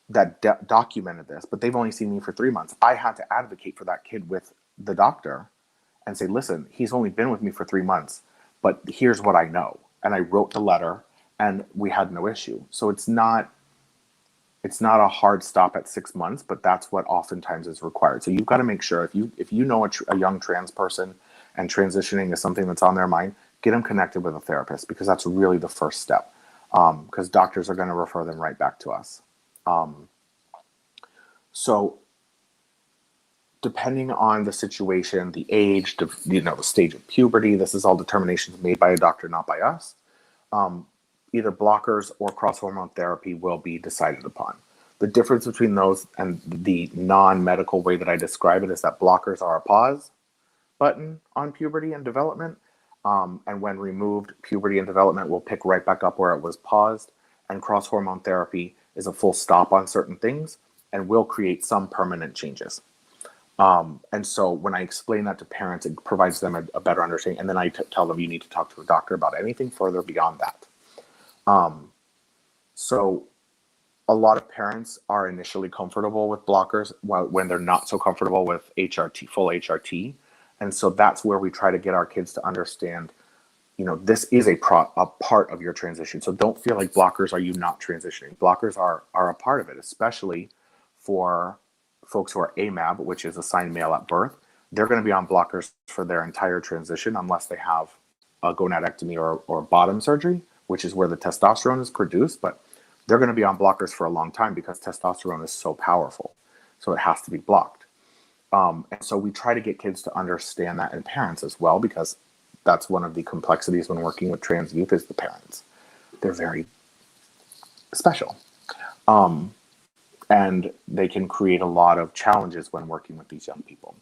that documented this, but they've only seen me for 3 months. I had to advocate for that kid with the doctor and say, listen, he's only been with me for 3 months, but here's what I know. And I wrote the letter and we had no issue. So it's not a hard stop at 6 months, but that's what oftentimes is required. So you've got to make sure if you know a young trans person and transitioning is something that's on their mind, get them connected with a therapist, because that's really the first step. Because doctors are going to refer them right back to us. So depending on the situation, the age, the stage of puberty, this is all determinations made by a doctor, not by us. Either blockers or cross-hormone therapy will be decided upon. The difference between those and the non-medical way that I describe it is that blockers are a pause button on puberty and development. And when removed, puberty and development will pick right back up where it was paused. And cross-hormone therapy is a full stop on certain things and will create some permanent changes. And so when I explain that to parents, it provides them a better understanding. And then I tell them you need to talk to a doctor about anything further beyond that. So a lot of parents are initially comfortable with blockers when they're not so comfortable with HRT, full HRT. And so that's where we try to get our kids to understand, this is a part of your transition. So don't feel like blockers are you not transitioning. Blockers are a part of it, especially for folks who are AMAB, which is assigned male at birth. They're going to be on blockers for their entire transition unless they have a gonadectomy or bottom surgery, which is where the testosterone is produced. But they're going to be on blockers for a long time because testosterone is so powerful. So it has to be blocked. And so we try to get kids to understand that, and parents as well, because that's one of the complexities when working with trans youth is the parents. They're very special. And they can create a lot of challenges when working with these young people.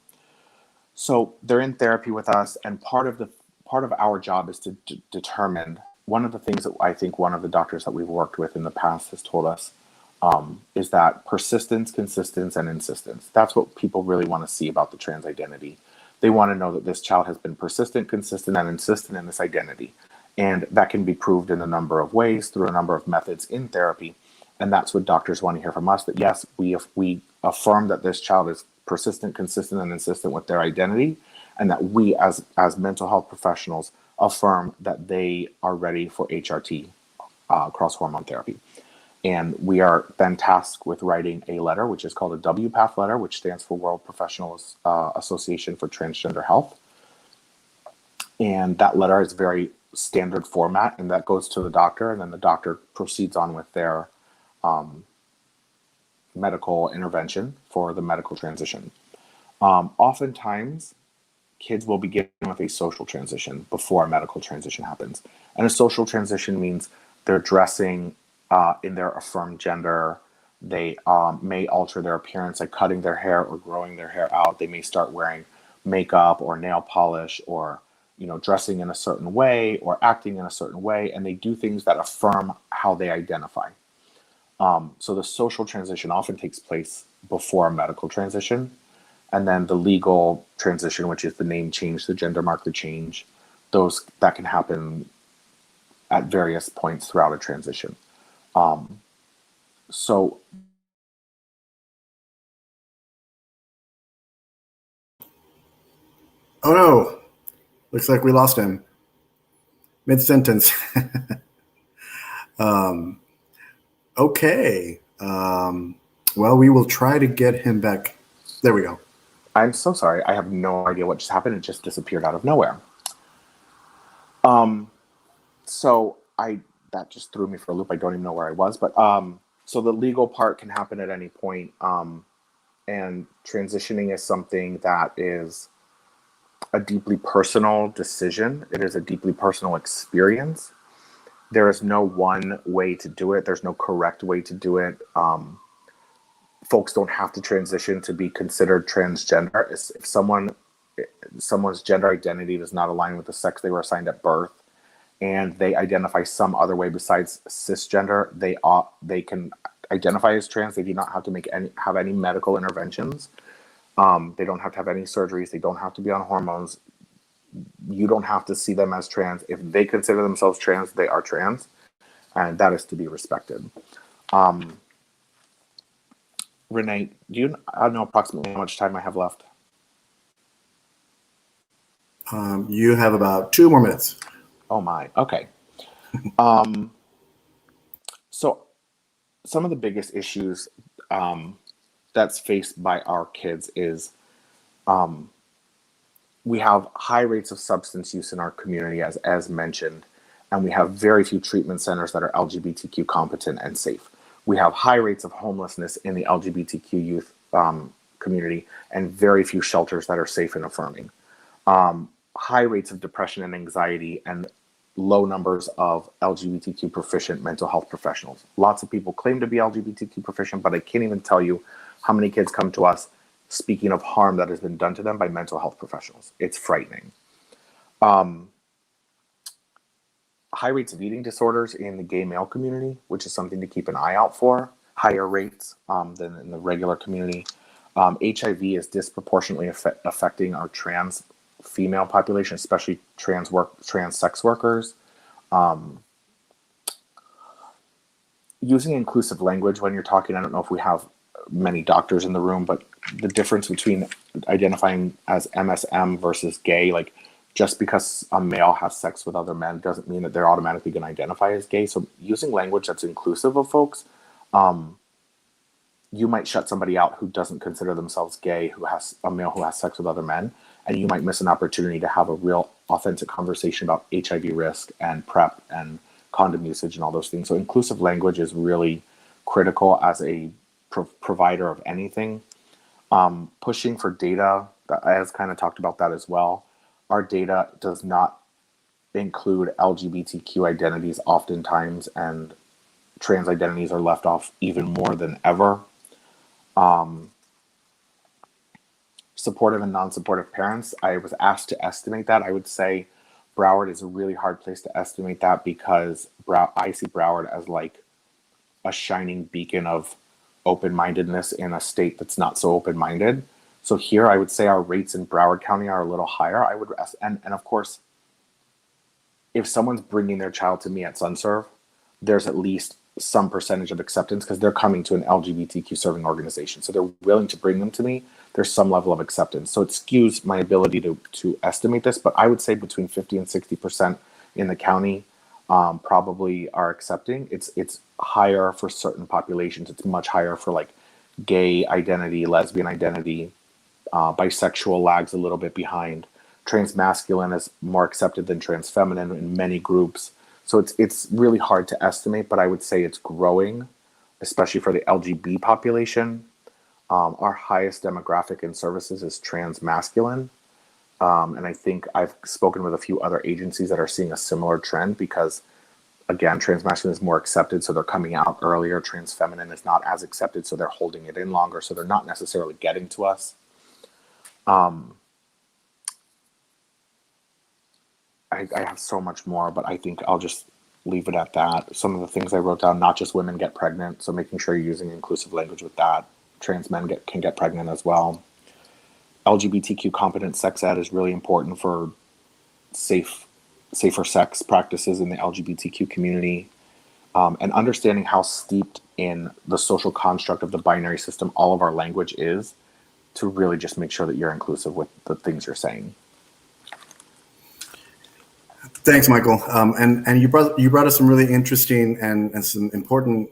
So they're in therapy with us, and part of our job is to determine, one of the things that I think one of the doctors that we've worked with in the past has told us is that persistence, consistence, and insistence. That's what people really want to see about the trans identity. They want to know that this child has been persistent, consistent, and insistent in this identity. And that can be proved in a number of ways through a number of methods in therapy. And that's what doctors want to hear from us, that yes, we affirm that this child is persistent, consistent, and insistent with their identity, and that we as mental health professionals affirm that they are ready for HRT, cross hormone therapy. And we are then tasked with writing a letter, which is called a WPATH letter, which stands for World Professional Association for Transgender Health. And that letter is very standard format, and that goes to the doctor, and then the doctor proceeds on with their medical intervention for the medical transition. Oftentimes, kids will begin with a social transition before a medical transition happens. And a social transition means they're dressing in their affirmed gender. They may alter their appearance, like cutting their hair or growing their hair out. They may start wearing makeup or nail polish, or dressing in a certain way or acting in a certain way, and they do things that affirm how they identify. So the social transition often takes place before a medical transition, and then the legal transition, which is the name change, the gender marker change, that can happen at various points throughout a transition. So Oh no, looks like we lost him mid-sentence. Okay. Well, we will try to get him back. There we go. I'm so sorry. I have no idea what just happened. It just disappeared out of nowhere. So that just threw me for a loop. I don't even know where I was, but so the legal part can happen at any point. And transitioning is something that is a deeply personal decision. It is a deeply personal experience. There is no one way to do it. There's no correct way to do it. Folks don't have to transition to be considered transgender. If someone's gender identity does not align with the sex they were assigned at birth, and they identify some other way besides cisgender, they can identify as trans. They do not have to have any medical interventions. They don't have to have any surgeries. They don't have to be on hormones. You don't have to see them as trans. If they consider themselves trans, they are trans, and that is to be respected. Renee, I don't know approximately how much time I have left. You have about 2 more minutes. Oh my, okay. So some of the biggest issues that's faced by our kids is we have high rates of substance use in our community, as mentioned, and we have very few treatment centers that are LGBTQ competent and safe. We have high rates of homelessness in the LGBTQ youth community, and very few shelters that are safe and affirming. High rates of depression and anxiety, and low numbers of LGBTQ proficient mental health professionals. Lots of people claim to be LGBTQ proficient, but I can't even tell you how many kids come to us speaking of harm that has been done to them by mental health professionals. It's frightening. High rates of eating disorders in the gay male community, which is something to keep an eye out for. Higher rates than in the regular community. HIV is disproportionately affecting our trans female population, especially trans sex workers. Using inclusive language when you're talking, I don't know if we have many doctors in the room, but the difference between identifying as MSM versus gay, like just because a male has sex with other men doesn't mean that they're automatically going to identify as gay. So using language that's inclusive of folks, you might shut somebody out who doesn't consider themselves gay, a male who has sex with other men, and you might miss an opportunity to have a real authentic conversation about HIV risk and PrEP and condom usage and all those things. So inclusive language is really critical as a provider of anything. Pushing for data, I has kind of talked about that as well. Our data does not include LGBTQ identities oftentimes, and trans identities are left off even more than ever. Supportive and non-supportive parents, I was asked to estimate that. I would say Broward is a really hard place to estimate that, because I see Broward as like a shining beacon of open-mindedness in a state that's not so open-minded. So here I would say our rates in Broward County are a little higher. And of course, if someone's bringing their child to me at SunServe, there's at least some percentage of acceptance because they're coming to an LGBTQ serving organization. So they're willing to bring them to me. There's some level of acceptance. So it skews my ability to estimate this, but I would say between 50 and 60% in the county probably are accepting. It's higher for certain populations. It's much higher for like gay identity, lesbian identity, bisexual lags a little bit behind. Transmasculine is more accepted than transfeminine in many groups. So it's really hard to estimate, but I would say it's growing, especially for the LGB population. Our highest demographic in services is transmasculine. And I think I've spoken with a few other agencies that are seeing a similar trend because, again, transmasculine is more accepted, so they're coming out earlier. Transfeminine is not as accepted, so they're holding it in longer, so they're not necessarily getting to us. I have so much more, but I think I'll just leave it at that. Some of the things I wrote down, not just women get pregnant, so making sure you're using inclusive language with that. Trans men can get pregnant as well. LGBTQ competent sex ed is really important for safer sex practices in the LGBTQ community. And understanding how steeped in the social construct of the binary system all of our language is to really just make sure that you're inclusive with the things you're saying. Thanks, Michael. And you brought us some really interesting and some important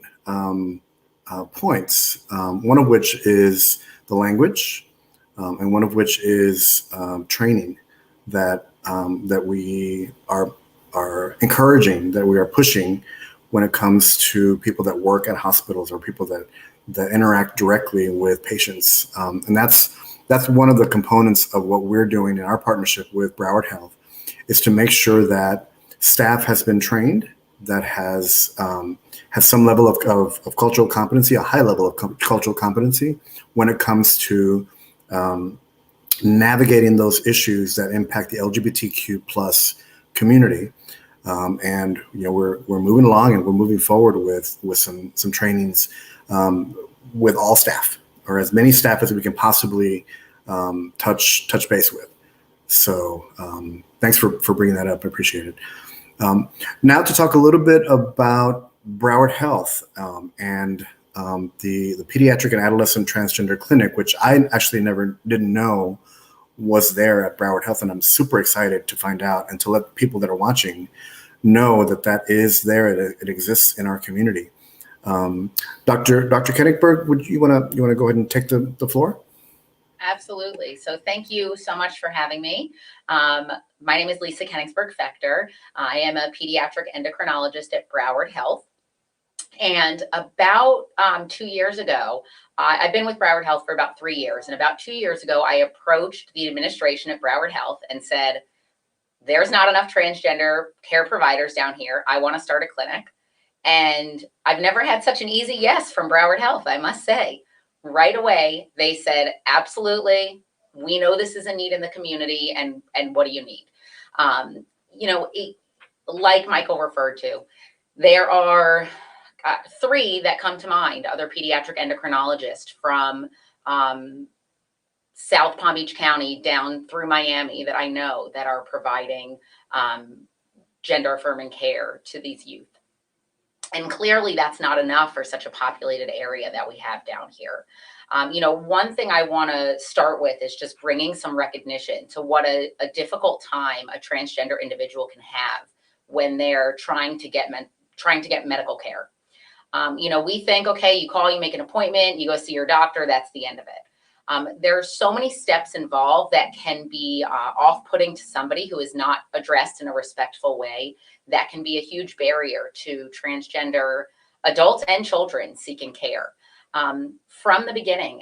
points. One of which is the language, and one of which is training that we are encouraging, that we are pushing when it comes to people that work at hospitals or people that interact directly with patients. And that's one of the components of what we're doing in our partnership with Broward Health, is to make sure that staff has been trained, that has some level of cultural competency, a high level of cultural competency when it comes to navigating those issues that impact the LGBTQ plus community. And we're moving along and we're moving forward with some trainings with all staff, or as many staff as we can possibly touch base with. So thanks for bringing that up. I appreciate it. Now to talk a little bit about Broward Health and the Pediatric and Adolescent Transgender Clinic, which I actually didn't know was there at Broward Health, and I'm super excited to find out and to let people that are watching know that is there. It exists in our community. Dr. Koenigberg, would you want to go ahead and take the floor? Absolutely. So thank you so much for having me. My name is Lisa Koenigsberg-Fechter. I am a pediatric endocrinologist at Broward Health. And about 2 years ago, I've been with Broward Health for about 3 years. And about 2 years ago, I approached the administration at Broward Health and said, there's not enough transgender care providers down here. I want to start a clinic. And I've never had such an easy yes from Broward Health, I must say. Right away, they said, absolutely, we know this is a need in the community, and what do you need? Like Michael referred to, there are 3 that come to mind, other pediatric endocrinologists from South Palm Beach County down through Miami that I know that are providing gender affirming care to these youth. And clearly that's not enough for such a populated area that we have down here. One thing I want to start with is just bringing some recognition to what a difficult time a transgender individual can have when they're trying to get medical care. We think, okay, you call, you make an appointment, you go see your doctor, that's the end of it. There's so many steps involved that can be off-putting to somebody who is not addressed in a respectful way. That can be a huge barrier to transgender adults and children seeking care. From the beginning,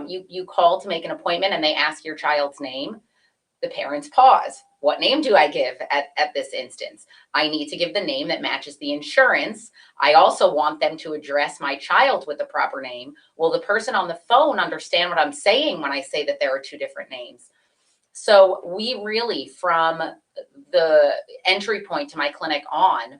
you call to make an appointment and they ask your child's name. The parents pause. What name do I give at this instance? I need to give the name that matches the insurance. I also want them to address my child with the proper name. Will the person on the phone understand what I'm saying when I say that there are 2 different names? So we really, from the entry point to my clinic on,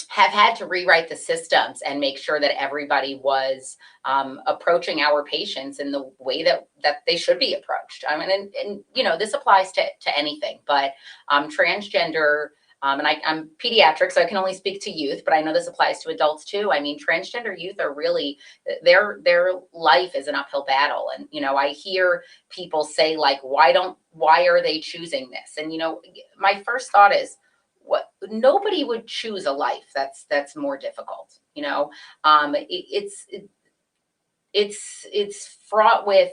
have had to rewrite the systems and make sure that everybody was approaching our patients in the way that they should be approached. I mean, and this applies to anything, but transgender And I'm pediatric, so I can only speak to youth, but I know this applies to adults too. I mean, transgender youth are really, their life is an uphill battle. And, you know, I hear people say like, why are they choosing this? And, you know, my first thought is, nobody would choose a life that's more difficult. You know, it's fraught with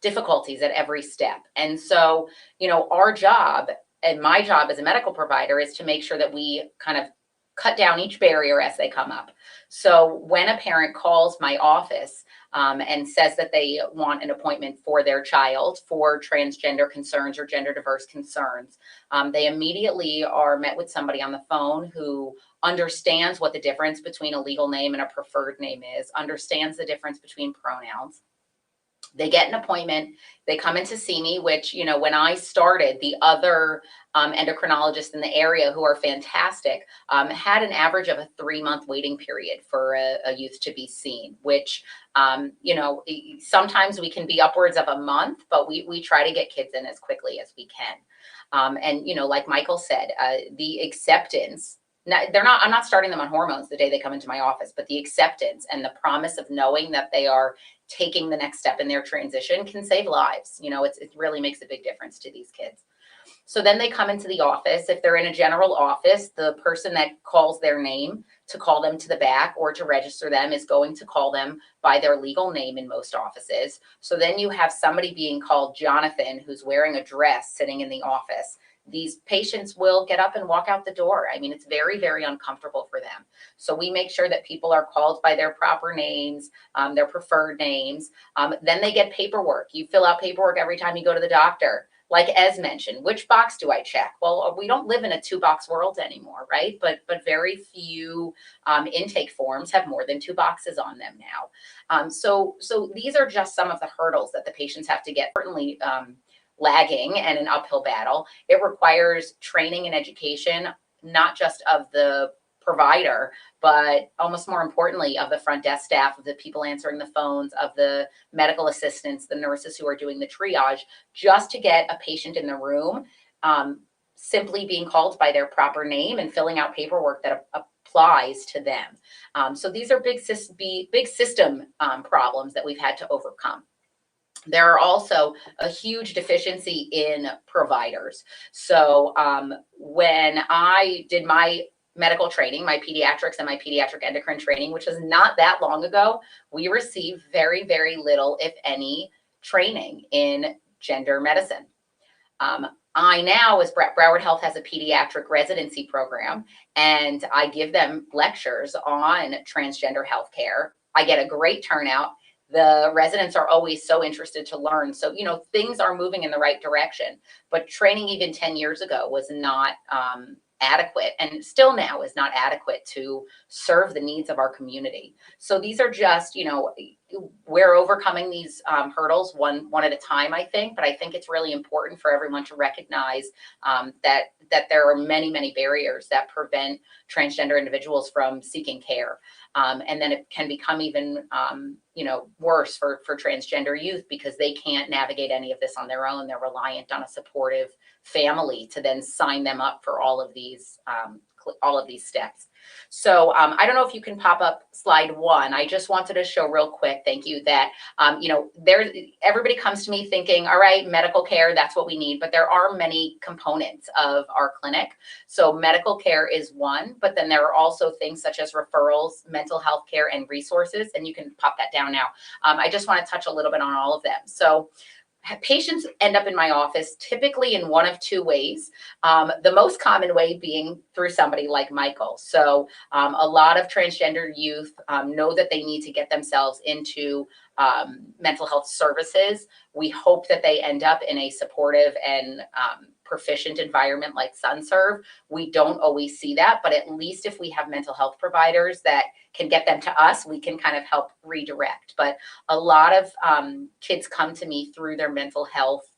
difficulties at every step. And so, you know, our job and my job as a medical provider is to make sure that we kind of cut down each barrier as they come up. So when a parent calls my office and says that they want an appointment for their child for transgender concerns or gender diverse concerns, they immediately are met with somebody on the phone who understands what the difference between a legal name and a preferred name is, understands the difference between pronouns. They get an appointment, they come in to see me, which, you know, when I started, the other endocrinologists in the area who are fantastic had an average of a 3-month waiting period for a youth to be seen, which, you know, sometimes we can be upwards of a month, but we try to get kids in as quickly as we can. And, you know, like Michael said, the acceptance, I'm not starting them on hormones the day they come into my office, but the acceptance and the promise of knowing that they are taking the next step in their transition can save lives. You know, it really makes a big difference to these kids. So then they come into the office. If they're in a general office, the person that calls their name to call them to the back or to register them is going to call them by their legal name in most offices. So then you have somebody being called Jonathan who's wearing a dress sitting in the office. These patients will get up and walk out the door. I mean, it's very, very uncomfortable for them. So we make sure that people are called by their proper names, their preferred names. Then they get paperwork. You fill out paperwork every time you go to the doctor. Like Ez mentioned, which box do I check? Well, we don't live in a 2-box world anymore, right? But very few intake forms have more than 2 boxes on them now. So these are just some of the hurdles that the patients have to get. Certainly, lagging and an uphill battle. It requires training and education, not just of the provider, but almost more importantly of the front desk staff, of the people answering the phones, of the medical assistants, the nurses who are doing the triage, just to get a patient in the room, simply being called by their proper name and filling out paperwork that applies to them. So these are big system problems that we've had to overcome. There are also a huge deficiency in providers. So when I did my medical training, my pediatrics and my pediatric endocrine training, which was not that long ago, we received very, very little, if any, training in gender medicine. I now, as Broward Health has a pediatric residency program, and I give them lectures on transgender healthcare. I get a great turnout. The residents are always so interested to learn. So, you know, things are moving in the right direction, but training even 10 years ago was not adequate, and still now is not adequate to serve the needs of our community. So these are just, you know, we're overcoming these hurdles one at a time, I think, but I think it's really important for everyone to recognize that there are many, many barriers that prevent transgender individuals from seeking care. And then it can become even, you know, worse for transgender youth because they can't navigate any of this on their own. They're reliant on a supportive family to then sign them up for all of these steps. So I don't know if you can pop up slide 1. I just wanted to show real quick, thank you, that, you know, everybody comes to me thinking, all right, medical care, that's what we need. But there are many components of our clinic. So medical care is one, but then there are also things such as referrals, mental health care, and resources. And you can pop that down now. I just want to touch a little bit on all of them. So patients end up in my office typically in one of 2 ways. The most common way being through somebody like Michael. So a lot of transgender youth know that they need to get themselves into mental health services. We hope that they end up in a supportive and proficient environment like SunServe. We don't always see that, but at least if we have mental health providers that can get them to us, we can kind of help redirect. But a lot of kids come to me through their mental health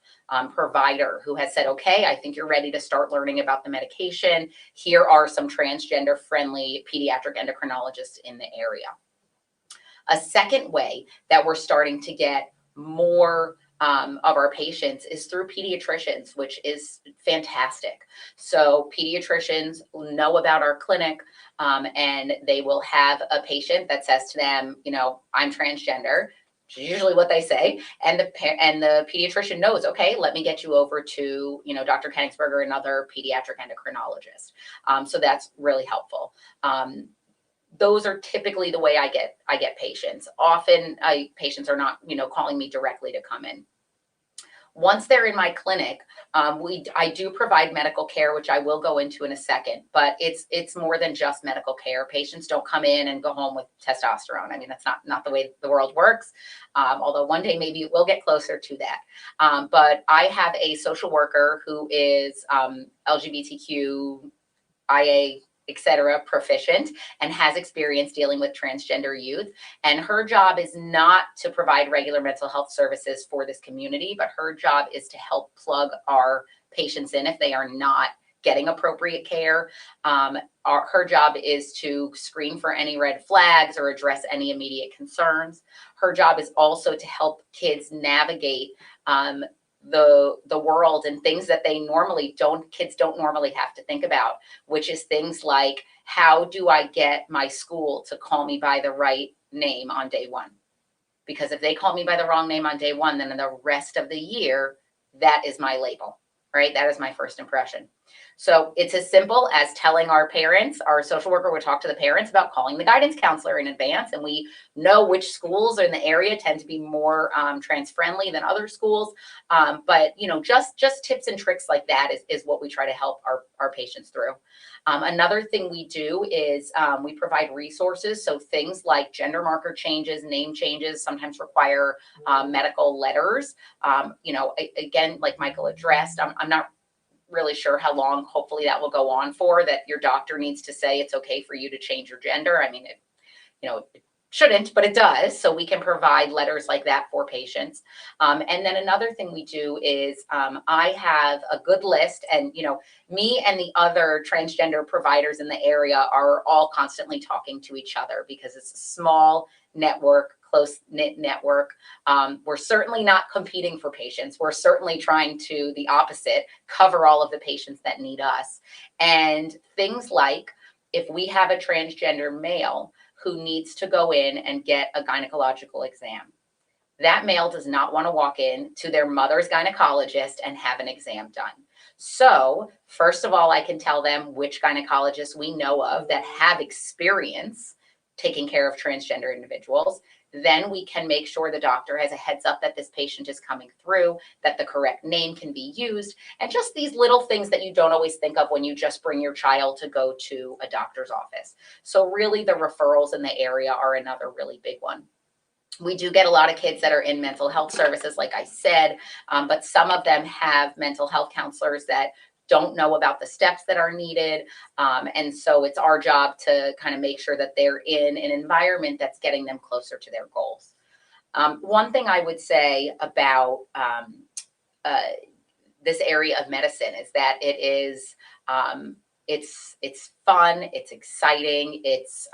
provider who has said, okay, I think you're ready to start learning about the medication. Here are some transgender friendly pediatric endocrinologists in the area. A second way that we're starting to get more of our patients is through pediatricians, which is fantastic. So pediatricians know about our clinic, and they will have a patient that says to them, I'm transgender, which is usually what they say. And the pediatrician knows, okay, let me get you over to, Dr. Koenigsberger, another pediatric endocrinologist. So that's really helpful. Those are typically the way I get patients. Often patients are not, calling me directly to come in. Once they're in my clinic, I do provide medical care, which I will go into in a second, but it's more than just medical care. Patients don't come in and go home with testosterone. I mean, that's not the way the world works. Although one day maybe it will get closer to that. But I have a social worker who is LGBTQ, IA, etc., proficient and has experience dealing with transgender youth. And her job is not to provide regular mental health services for this community, but her job is to help plug our patients in if they are not getting appropriate care. Her job is to screen for any red flags or address any immediate concerns. Her job is also to help kids navigate the world and things that kids don't normally have to think about, which is things like, how do I get my school to call me by the right name on day one? Because if they call me by the wrong name on day one, then in the rest of the year, that is my label, right? That is my first impression. So it's as simple as telling our parents. Our social worker would talk to the parents about calling the guidance counselor in advance. And we know which schools in the area tend to be more trans friendly than other schools. But, just tips and tricks like that is what we try to help our patients through. Another thing we do is we provide resources. So things like gender marker changes, name changes sometimes require medical letters. Again, like Michael addressed, I'm not really sure how long, hopefully that will go on for, that your doctor needs to say it's okay for you to change your gender. I mean, it shouldn't, but it does. So we can provide letters like that for patients. And then another thing we do is I have a good list, and, me and the other transgender providers in the area are all constantly talking to each other because it's a small network, close-knit network. We're certainly not competing for patients. We're certainly trying to, the opposite, cover all of the patients that need us. And things like, if we have a transgender male who needs to go in and get a gynecological exam, that male does not want to walk in to their mother's gynecologist and have an exam done. So first of all, I can tell them which gynecologists we know of that have experience taking care of transgender individuals. Then we can make sure the doctor has a heads up that this patient is coming through, that the correct name can be used, and just these little things that you don't always think of when you just bring your child to go to a doctor's office. So really the referrals in the area are another really big one. We do get a lot of kids that are in mental health services, like I said, but some of them have mental health counselors that don't know about the steps that are needed. And so it's our job to kind of make sure that they're in an environment that's getting them closer to their goals. One thing I would say about this area of medicine is that it is, it's fun, it's exciting, it's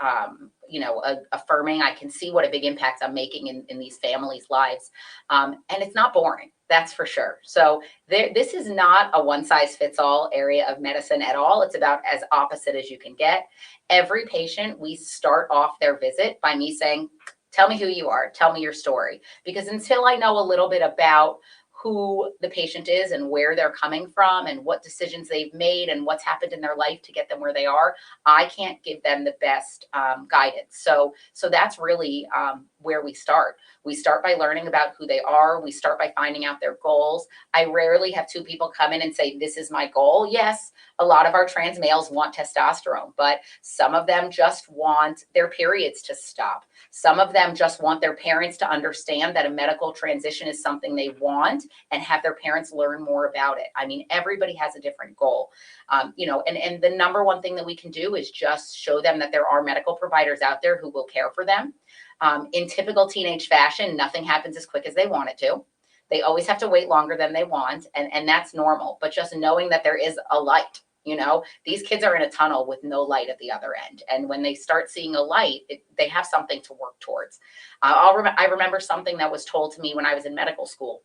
affirming. I can see what a big impact I'm making in these families' lives, and it's not boring, that's for sure. So this is not a one-size-fits-all area of medicine at all. It's about as opposite as you can get. Every patient, we start off their visit by me saying, tell me who you are, tell me your story, because until I know a little bit about who the patient is and where they're coming from and what decisions they've made and what's happened in their life to get them where they are, I can't give them the best guidance. So that's really where we start. We start by learning about who they are. We start by finding out their goals. I rarely have two people come in and say, this is my goal. Yes, a lot of our trans males want testosterone, but some of them just want their periods to stop. Some of them just want their parents to understand that a medical transition is something they want and have their parents learn more about it. I mean, everybody has a different goal, and the number one thing that we can do is just show them that there are medical providers out there who will care for them. In typical teenage fashion, nothing happens as quick as they want it to. They always have to wait longer than they want, and that's normal. But just knowing that there is a light, these kids are in a tunnel with no light at the other end. And when they start seeing a light, they have something to work towards. I remember something that was told to me when I was in medical school.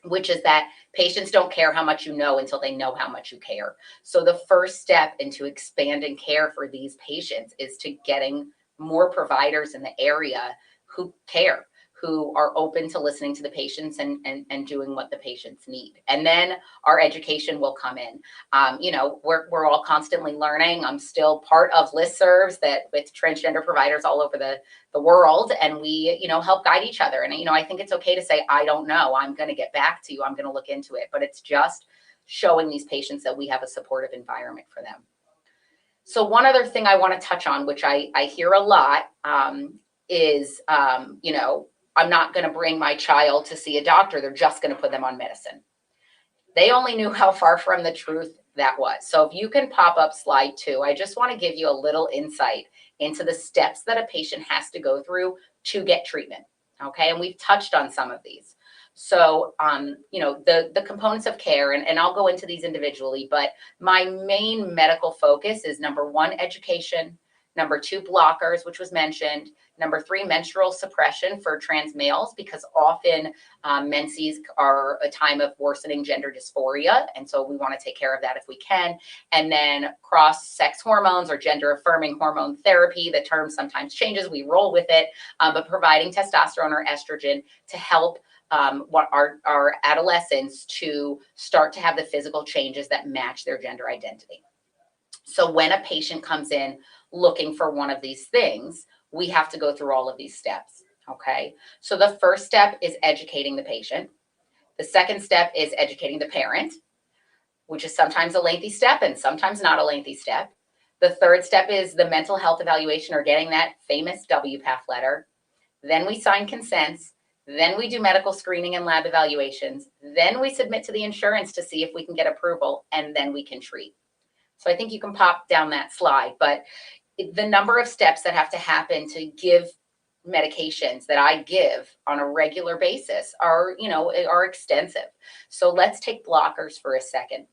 which is that patients don't care how much you know until they know how much you care. So the first step into expanding care for these patients is to getting more providers in the area who care, who are open to listening to the patients and doing what the patients need. And then our education will come in. We're all constantly learning. I'm still part of listservs that with transgender providers all over the world, and we, help guide each other. And, I think it's okay to say, I don't know, I'm going to get back to you, I'm going to look into it. But it's just showing these patients that we have a supportive environment for them. So one other thing I want to touch on, which I hear a lot, is, I'm not going to bring my child to see a doctor. They're just going to put them on medicine. They only knew how far from the truth that was. So if you can pop up slide 2, I just want to give you a little insight into the steps that a patient has to go through to get treatment. Okay. And we've touched on some of these. So, the components of care, and I'll go into these individually, but my main medical focus is number 1, education. Number 2, blockers, which was mentioned. Number 3, menstrual suppression for trans males, because often menses are a time of worsening gender dysphoria. And so we want to take care of that if we can. And then cross-sex hormones or gender-affirming hormone therapy. The term sometimes changes. We roll with it. But providing testosterone or estrogen to help our adolescents to start to have the physical changes that match their gender identity. So when a patient comes in looking for one of these things, we have to go through all of these steps. Okay. So the first step is educating the patient. The second step is educating the parent, which is sometimes a lengthy step and sometimes not a lengthy step. The third step is the mental health evaluation, or getting that famous WPATH letter. Then we sign consents. Then we do medical screening and lab evaluations. Then we submit to the insurance to see if we can get approval, and then we can treat. So I think you can pop down that slide, but the number of steps that have to happen to give medications that I give on a regular basis are extensive. So let's take blockers for a second.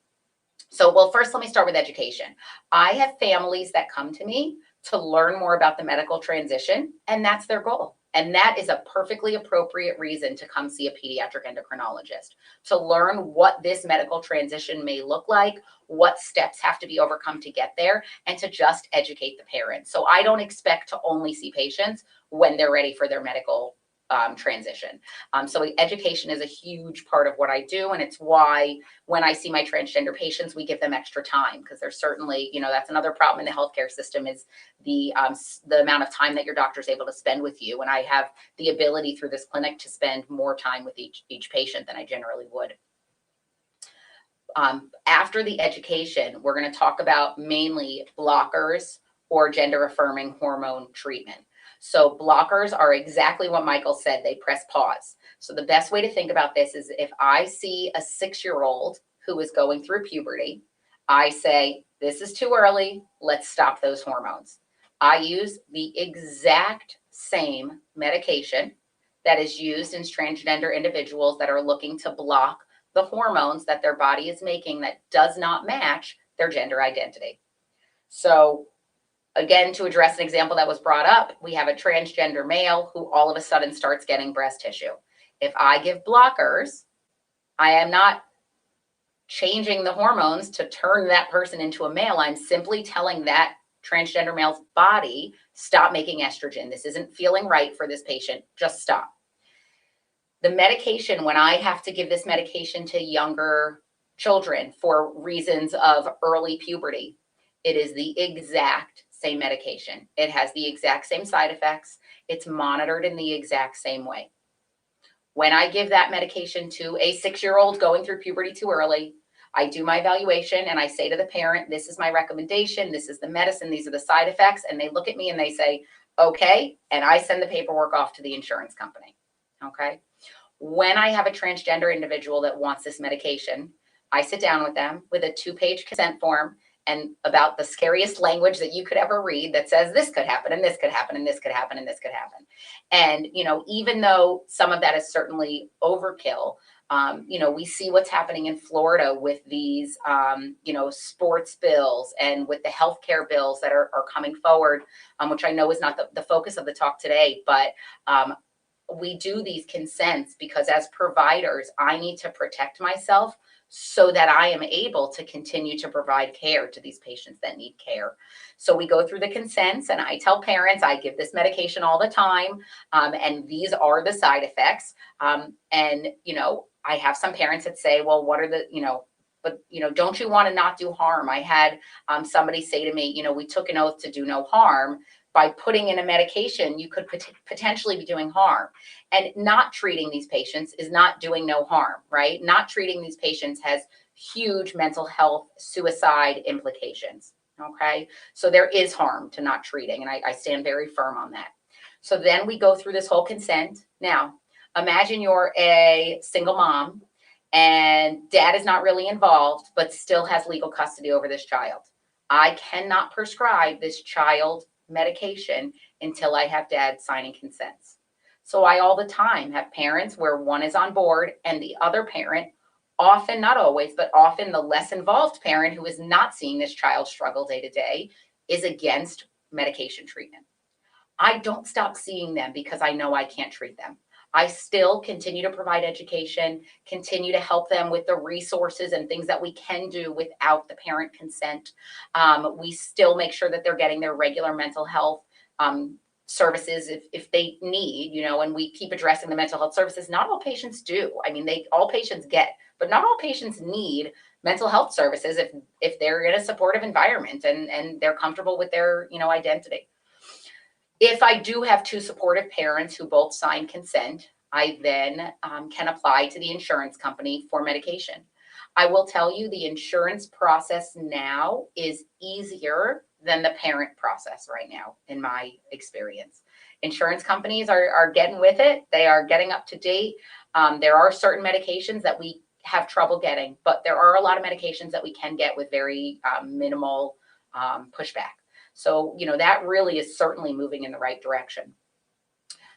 So, well, first, let me start with education. I have families that come to me to learn more about the medical transition, and that's their goal. And that is a perfectly appropriate reason to come see a pediatric endocrinologist, to learn what this medical transition may look like, what steps have to be overcome to get there, and to just educate the parents. So I don't expect to only see patients when they're ready for their medical transition. So education is a huge part of what I do. And it's why when I see my transgender patients, we give them extra time, because there's certainly, that's another problem in the healthcare system, is the amount of time that your doctor is able to spend with you. And I have the ability through this clinic to spend more time with each patient than I generally would. After the education, we're going to talk about mainly blockers or gender affirming hormone treatment. So blockers are exactly what Michael said. They press pause. So the best way to think about this is, if I see a 6-year-old who is going through puberty, I say, this is too early. Let's stop those hormones. I use the exact same medication that is used in transgender individuals that are looking to block the hormones that their body is making that does not match their gender identity. So again, to address an example that was brought up, we have a transgender male who all of a sudden starts getting breast tissue. If I give blockers, I am not changing the hormones to turn that person into a male. I'm simply telling that transgender male's body, stop making estrogen. This isn't feeling right for this patient. Just stop. The medication, when I have to give this medication to younger children for reasons of early puberty, it is the exact same medication. It has the exact same side effects. It's monitored in the exact same way. When I give that medication to a 6-year-old going through puberty too early, I do my evaluation and I say to the parent, this is my recommendation, this is the medicine, these are the side effects. And they look at me and they say, okay. And I send the paperwork off to the insurance company. Okay. When I have a transgender individual that wants this medication, I sit down with them with a 2-page consent form and about the scariest language that you could ever read that says this could happen and this could happen and this could happen and this could happen. And, even though some of that is certainly overkill, we see what's happening in Florida with these, sports bills and with the healthcare bills that are coming forward, which I know is not the focus of the talk today, but we do these consents because as providers, I need to protect myself so that I am able to continue to provide care to these patients that need care. So we go through the consents, and I tell parents I give this medication all the time, and these are the side effects. And, I have some parents that say, well, what are the, but, don't you want to not do harm? I had somebody say to me, we took an oath to do no harm. By putting in a medication, you could potentially be doing harm. And not treating these patients is not doing no harm, right? Not treating these patients has huge mental health, suicide implications, okay? So there is harm to not treating, and I stand very firm on that. So then we go through this whole consent. Now, imagine you're a single mom and dad is not really involved, but still has legal custody over this child. I cannot prescribe this child medication until I have dad signing consents. So I all the time have parents where one is on board and the other parent, often, not always, but often the less involved parent who is not seeing this child struggle day to day is against medication treatment. I don't stop seeing them because I know I can't treat them. I still continue to provide education, continue to help them with the resources and things that we can do without the parent consent. We still make sure that they're getting their regular mental health services if they need, and we keep addressing the mental health services. Not all patients do. I mean, all patients get, but not all patients need mental health services if they're in a supportive environment and they're comfortable with their, identity. If I do have two supportive parents who both sign consent, I then can apply to the insurance company for medication. I will tell you the insurance process now is easier than the parent process right now, in my experience. Insurance companies are getting with it. They are getting up to date. There are certain medications that we have trouble getting, but there are a lot of medications that we can get with very minimal pushback. So, that really is certainly moving in the right direction.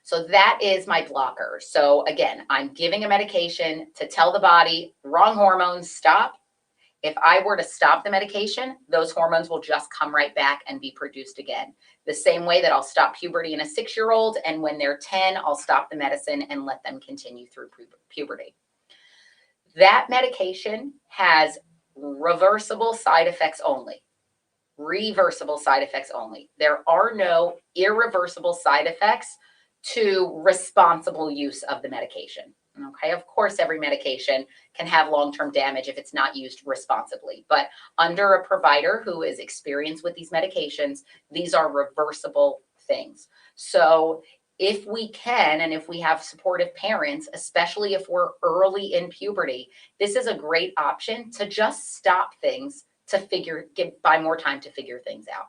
So that is my blocker. So again, I'm giving a medication to tell the body, wrong hormones, stop. If I were to stop the medication, those hormones will just come right back and be produced again. The same way that I'll stop puberty in a 6-year-old, and when they're 10, I'll stop the medicine and let them continue through puberty. That medication has reversible side effects only. Reversible side effects only. There are no irreversible side effects to responsible use of the medication. Okay, of course, every medication can have long-term damage if it's not used responsibly, but under a provider who is experienced with these medications, these are reversible things. So if we can, and if we have supportive parents, especially if we're early in puberty, this is a great option to just stop things to buy more time to figure things out.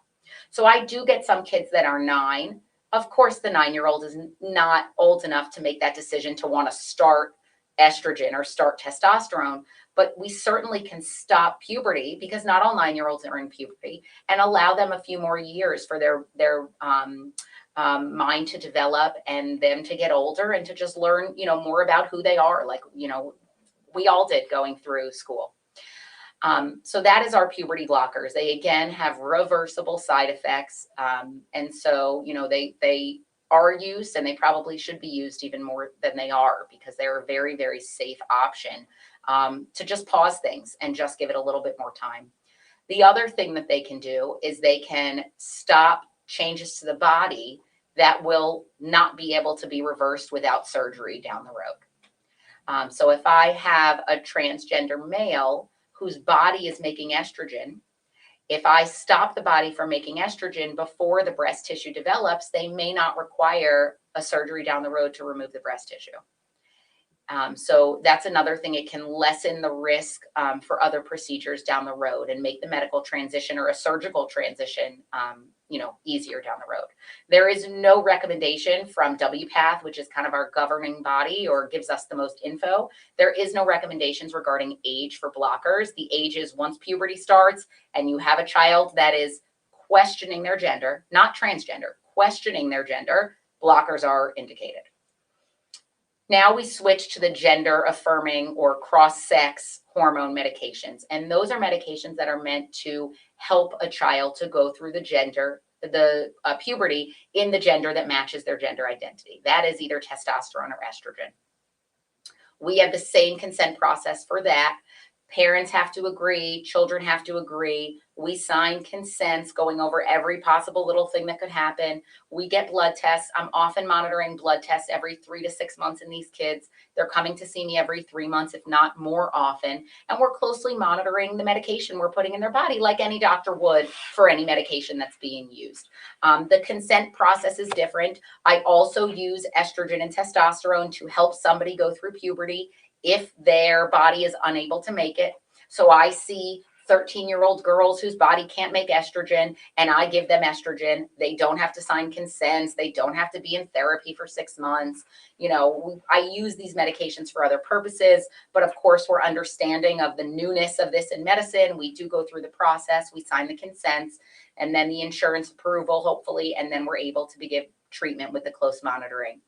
So I do get some kids that are 9. Of course, the 9-year-old is not old enough to make that decision to want to start estrogen or start testosterone, but we certainly can stop puberty because not all 9-year-olds are in puberty, and allow them a few more years for their mind to develop and them to get older and to just learn, more about who they are, like, we all did going through school. So that is our puberty blockers. They again have reversible side effects. And so, they are used, and they probably should be used even more than they are, because they're a very, very safe option to just pause things and just give it a little bit more time. The other thing that they can do is they can stop changes to the body that will not be able to be reversed without surgery down the road. So if I have a transgender male whose body is making estrogen, if I stop the body from making estrogen before the breast tissue develops, they may not require a surgery down the road to remove the breast tissue. So that's another thing. It can lessen the risk for other procedures down the road and make the medical transition or a surgical transition, easier down the road. There is no recommendation from WPATH, which is kind of our governing body or gives us the most info. There is no recommendations regarding age for blockers. The age is once puberty starts and you have a child that is questioning their gender, not transgender, questioning their gender, blockers are indicated. Now we switch to the gender affirming or cross-sex hormone medications. And those are medications that are meant to help a child to go through the gender puberty in the gender that matches their gender identity. That is either testosterone or estrogen. We have the same consent process for that. Parents have to agree, children have to agree. We sign consents going over every possible little thing that could happen. We get blood tests. I'm often monitoring blood tests every 3 to 6 months in these kids. They're coming to see me every 3 months, if not more often. And we're closely monitoring the medication we're putting in their body, like any doctor would for any medication that's being used. The consent process is different. I also use estrogen and testosterone to help somebody go through puberty if their body is unable to make it. So I see 13-year-old girls whose body can't make estrogen, and I give them estrogen. They don't have to sign consents. They don't have to be in therapy for 6 months. I use these medications for other purposes, but of course we're understanding of the newness of this in medicine. We do go through the process. We sign the consents, and then the insurance approval, hopefully, and then we're able to begin treatment with the close monitoring.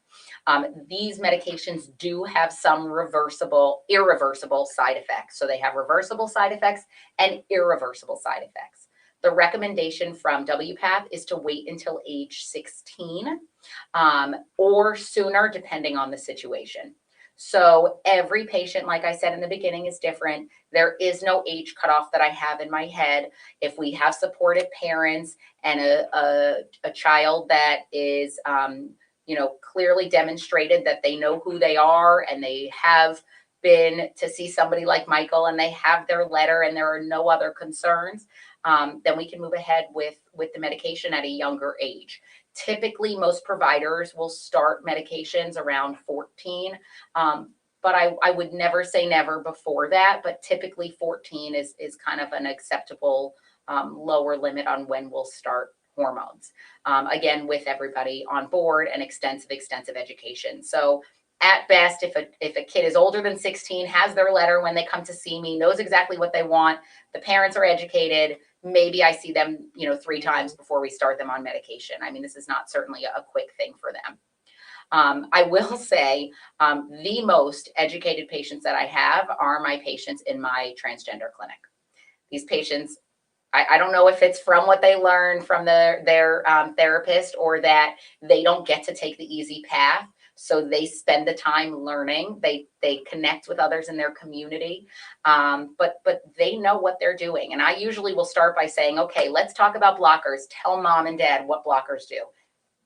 These medications do have some irreversible side effects. So they have reversible side effects and irreversible side effects. The recommendation from WPATH is to wait until age 16 or sooner, depending on the situation. So every patient, like I said in the beginning, is different. There is no age cutoff that I have in my head. If we have supportive parents and a child that is, clearly demonstrated that they know who they are and they have been to see somebody like Michael and they have their letter and there are no other concerns, then we can move ahead with the medication at a younger age. Typically, most providers will start medications around 14, but I would never say never before that, but typically 14 is kind of an acceptable lower limit on when we'll start hormones. Again, with everybody on board and extensive education. So at best, if a kid is older than 16, has their letter when they come to see me, knows exactly what they want, the parents are educated, maybe I see them, 3 times before we start them on medication. I mean, this is not certainly a quick thing for them. I will say the most educated patients that I have are my patients in my transgender clinic. These patients, I don't know if it's from what they learn from their therapist or that they don't get to take the easy path. So they spend the time learning. They connect with others in their community, but they know what they're doing. And I usually will start by saying, okay, let's talk about blockers. Tell mom and dad what blockers do.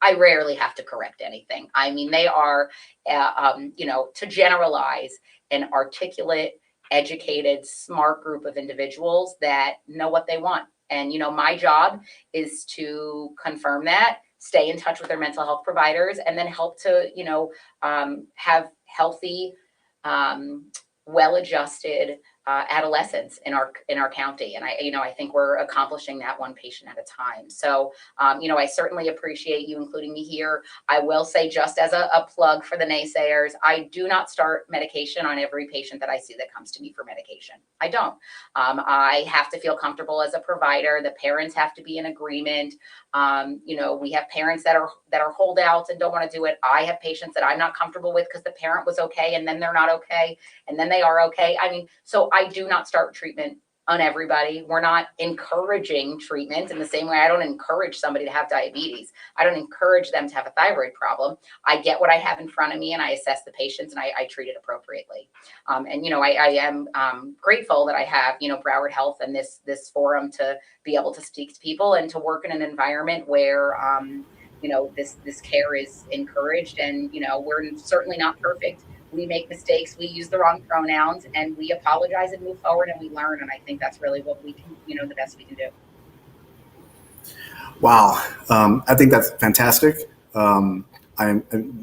I rarely have to correct anything. I mean, they are, to generalize, an articulate, educated, smart group of individuals that know what they want. And, my job is to confirm that, stay in touch with their mental health providers, and then help to, have healthy, well-adjusted adolescents in our county. And I think we're accomplishing that one patient at a time. So, I certainly appreciate you including me here. I will say, just as a plug for the naysayers, I do not start medication on every patient that I see that comes to me for medication. I don't. I have to feel comfortable as a provider. The parents have to be in agreement. We have parents that are holdouts and don't want to do it. I have patients that I'm not comfortable with because the parent was okay and then they're not okay and then they are okay. I mean, so I do not start treatment on everybody. We're not encouraging treatment in the same way I don't encourage somebody to have diabetes. I don't encourage them to have a thyroid problem. I get what I have in front of me and I assess the patients and I treat it appropriately. I am grateful that I have, Broward Health and this forum to be able to speak to people and to work in an environment where, this care is encouraged. And, we're certainly not perfect. We make mistakes, we use the wrong pronouns, and we apologize and move forward and we learn. And I think that's really what we can, the best we can do. Wow. I think that's fantastic. I'm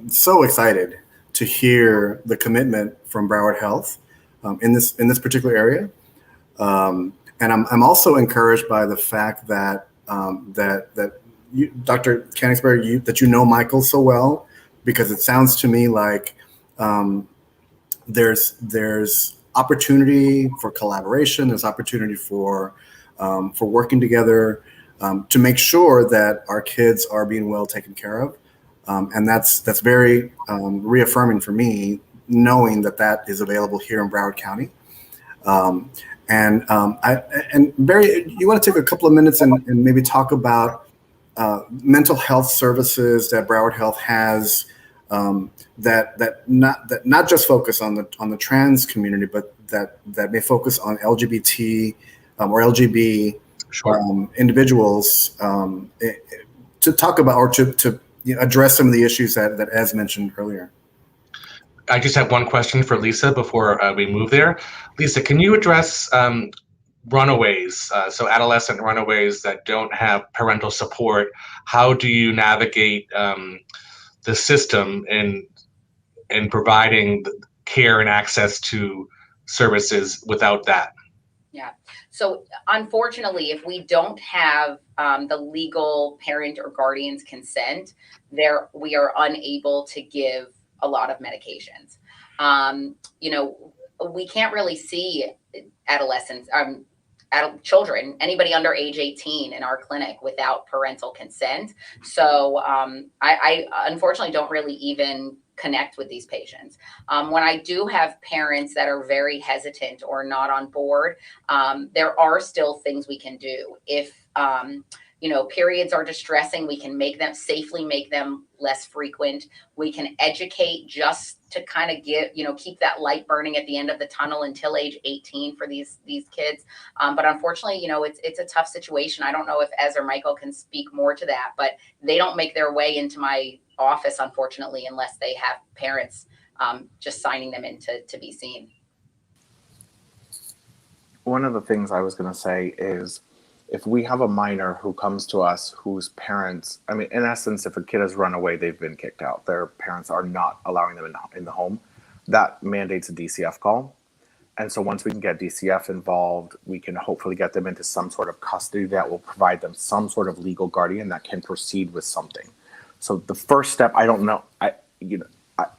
so excited to hear the commitment from Broward Health in this particular area. And I'm also encouraged by the fact that that you, Dr. Canningsbury, that you know Michael so well, because it sounds to me like there's opportunity for collaboration. There's opportunity for working together to make sure that our kids are being well taken care of, and that's very reaffirming for me, knowing that is available here in Broward County. And Barry, you want to take a couple of minutes and maybe talk about mental health services that Broward Health has that not just focus on the trans community, but that may focus on LGBT or LGB individuals to talk about or to address some of the issues that Ez mentioned earlier. I just have one question for Lisa before we move there. Lisa, can you address runaways, so adolescent runaways that don't have parental support? How do you navigate the system in providing care and access to services without that? Yeah. So unfortunately, if we don't have the legal parent or guardian's consent, we are unable to give a lot of medications. We can't really see adolescents, children, anybody under age 18 in our clinic without parental consent. So I unfortunately don't really even connect with these patients. When I do have parents that are very hesitant or not on board, there are still things we can do. If periods are distressing, we can safely make them less frequent. We can educate just to kind of keep that light burning at the end of the tunnel until age 18 for these kids. But unfortunately, it's a tough situation. I don't know if Ez or Michael can speak more to that, but they don't make their way into my office, unfortunately, unless they have parents just signing them in to be seen. One of the things I was going to say is, if we have a minor who comes to us whose parents, in essence, if a kid has run away, they've been kicked out, their parents are not allowing them in the home, that mandates a DCF call. And so once we can get DCF involved, we can hopefully get them into some sort of custody that will provide them some sort of legal guardian that can proceed with something. So the first step, I don't know,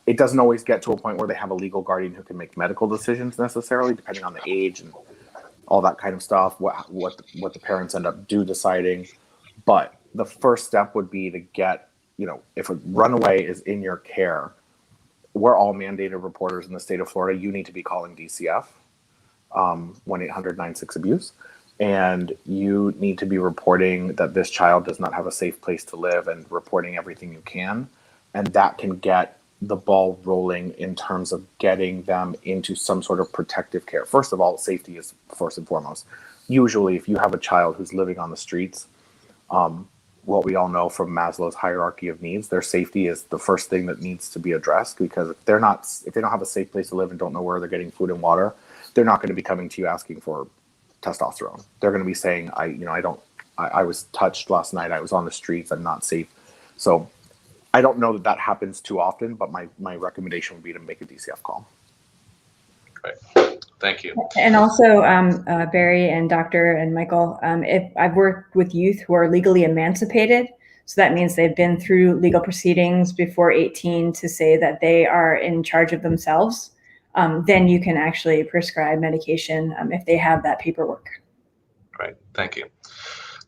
it doesn't always get to a point where they have a legal guardian who can make medical decisions necessarily, depending on the age and all that kind of stuff, what the parents end up deciding. But the first step would be to get, if a runaway is in your care, we're all mandated reporters in the state of Florida. You need to be calling DCF, 1-800-96-ABUSE. And you need to be reporting that this child does not have a safe place to live and reporting everything you can. And that can get the ball rolling in terms of getting them into some sort of protective care. First of all, safety is first and foremost. Usually, if you have a child who's living on the streets, what we all know from Maslow's hierarchy of needs, their safety is the first thing that needs to be addressed, because if they don't have a safe place to live and don't know where they're getting food and water, they're not going to be coming to you asking for testosterone. They're going to be saying, I was touched last night, I was on the streets, I'm not safe. So I don't know that happens too often, but my recommendation would be to make a DCF call. Great, thank you. And also, Barry and Dr. and Michael, if I've worked with youth who are legally emancipated, so that means they've been through legal proceedings before 18 to say that they are in charge of themselves, then you can actually prescribe medication if they have that paperwork. Right, thank you.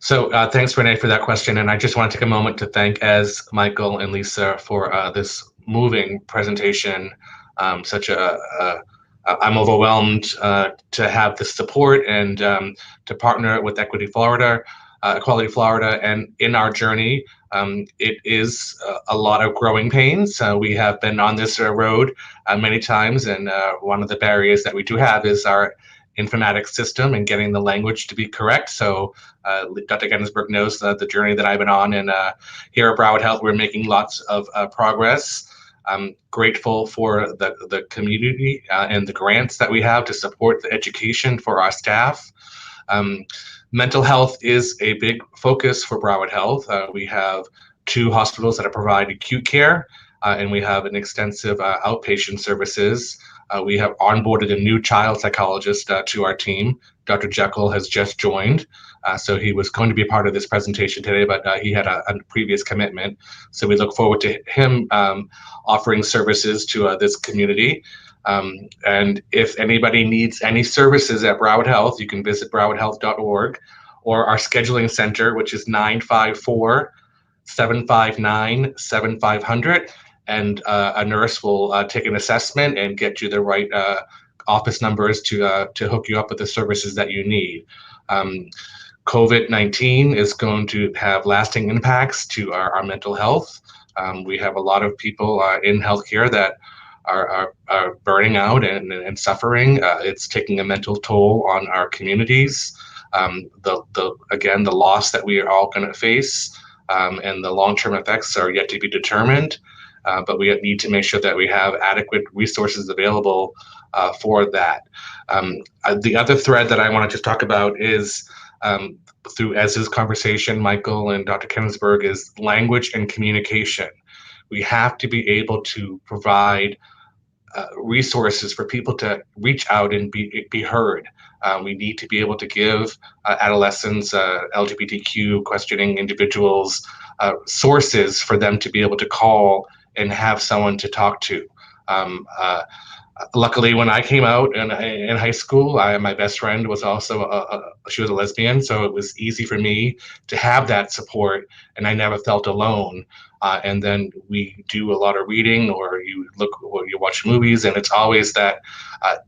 So thanks, Renee, for that question. And I just want to take a moment to thank Ez, Michael, and Lisa for this moving presentation. I'm overwhelmed to have this support and to partner with Equality Florida, and in our journey. It is a lot of growing pains. We have been on this road many times, and one of the barriers that we do have is our informatics system and getting the language to be correct. So Dr. Gettysburg knows the journey that I've been on, and here at Broward Health, we're making lots of progress. I'm grateful for the community and the grants that we have to support the education for our staff. Mental health is a big focus for Broward Health. We have 2 hospitals that provide acute care, and we have an extensive outpatient services. We have onboarded a new child psychologist to our team. Dr. Jekyll has just joined, so he was going to be a part of this presentation today, but he had a previous commitment. So we look forward to him offering services to this community. And if anybody needs any services at Broward Health, you can visit browardhealth.org, or our scheduling center, which is 954-759-7500. And a nurse will take an assessment and get you the right office numbers to hook you up with the services that you need. COVID-19 is going to have lasting impacts to our mental health. We have a lot of people in healthcare that are burning out and suffering. It's taking a mental toll on our communities. The loss that we are all going to face, and the long-term effects are yet to be determined. But we need to make sure that we have adequate resources available for that. The other thread that I want to just talk about is through as this conversation, Michael and Dr. Kensberg, is language and communication. We have to be able to provide resources for people to reach out and be heard. We need to be able to give adolescents, LGBTQ questioning individuals, sources for them to be able to call and have someone to talk to. Luckily, when I came out in high school, my best friend was also she was a lesbian, so it was easy for me to have that support, and I never felt alone. And then we do a lot of reading, or you watch movies, and it's always that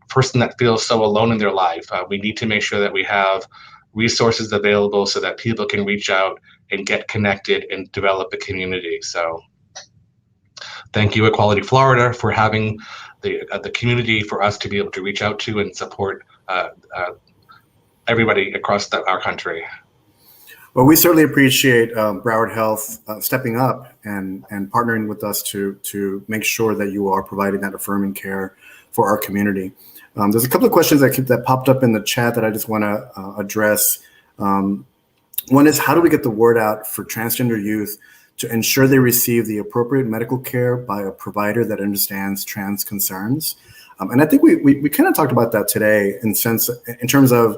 person that feels so alone in their life. We need to make sure that we have resources available so that people can reach out and get connected and develop a community. So thank you, Equality Florida, for having the community for us to be able to reach out to and support everybody across our country. Well, we certainly appreciate Broward Health stepping up and partnering with us to make sure that you are providing that affirming care for our community. There's a couple of questions that popped up in the chat that I just want to address. One is, how do we get the word out for transgender youth to ensure they receive the appropriate medical care by a provider that understands trans concerns? And I think we kind of talked about that today in terms of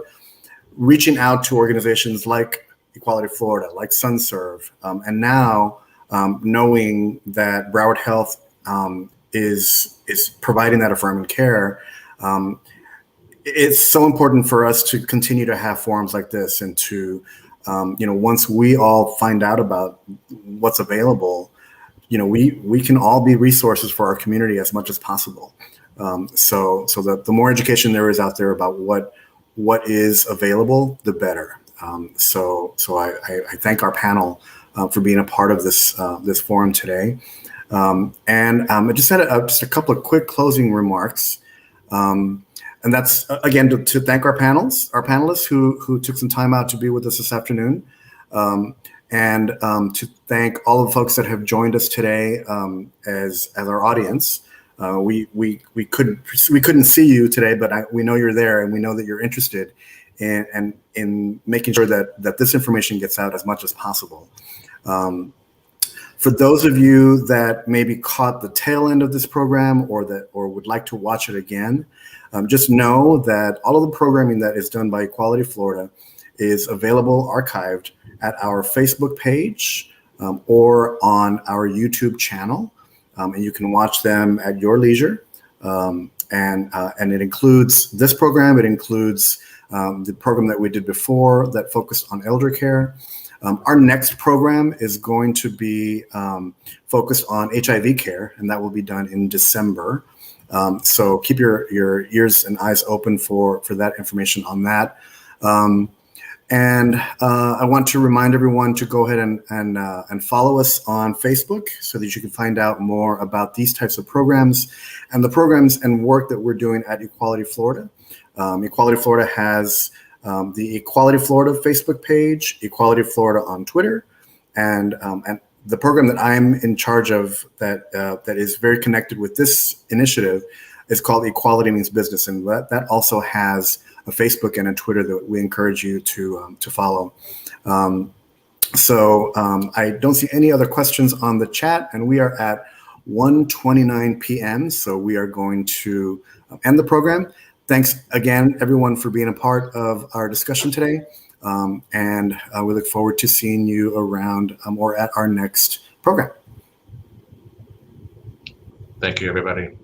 reaching out to organizations like Equality Florida, like SunServe, and now knowing that Broward Health is providing that affirming care. It's so important for us to continue to have forums like this, and to once we all find out about what's available, we can all be resources for our community as much as possible. So the more education there is out there about what is available, the better. So I thank our panel for being a part of this forum today. And I just had just a couple of quick closing remarks. And that's, again, to thank our panelists who took some time out to be with us this afternoon. And to thank all the folks that have joined us today as our audience. We couldn't see you today, but we know you're there, and we know that you're interested in making sure that this information gets out as much as possible. For those of you that maybe caught the tail end of this program or would like to watch it again, just know that all of the programming that is done by Equality Florida is available archived at our Facebook page or on our YouTube channel. And you can watch them at your leisure. And it includes this program. It includes the program that we did before that focused on elder care. Our next program is going to be focused on HIV care, and that will be done in December. So keep your ears and eyes open for that information on that. And I want to remind everyone to go ahead and follow us on Facebook so that you can find out more about these types of programs and the programs and work that we're doing at Equality Florida. Equality Florida has the Equality Florida Facebook page, Equality Florida on Twitter, and the program that I'm in charge of that is very connected with this initiative is called Equality Means Business, and that also has a Facebook and a Twitter that we encourage you to follow. So I don't see any other questions on the chat, and we are at 1:29 p.m. So we are going to end the program. Thanks again, everyone, for being a part of our discussion today. And we look forward to seeing you around or at our next program. Thank you, everybody.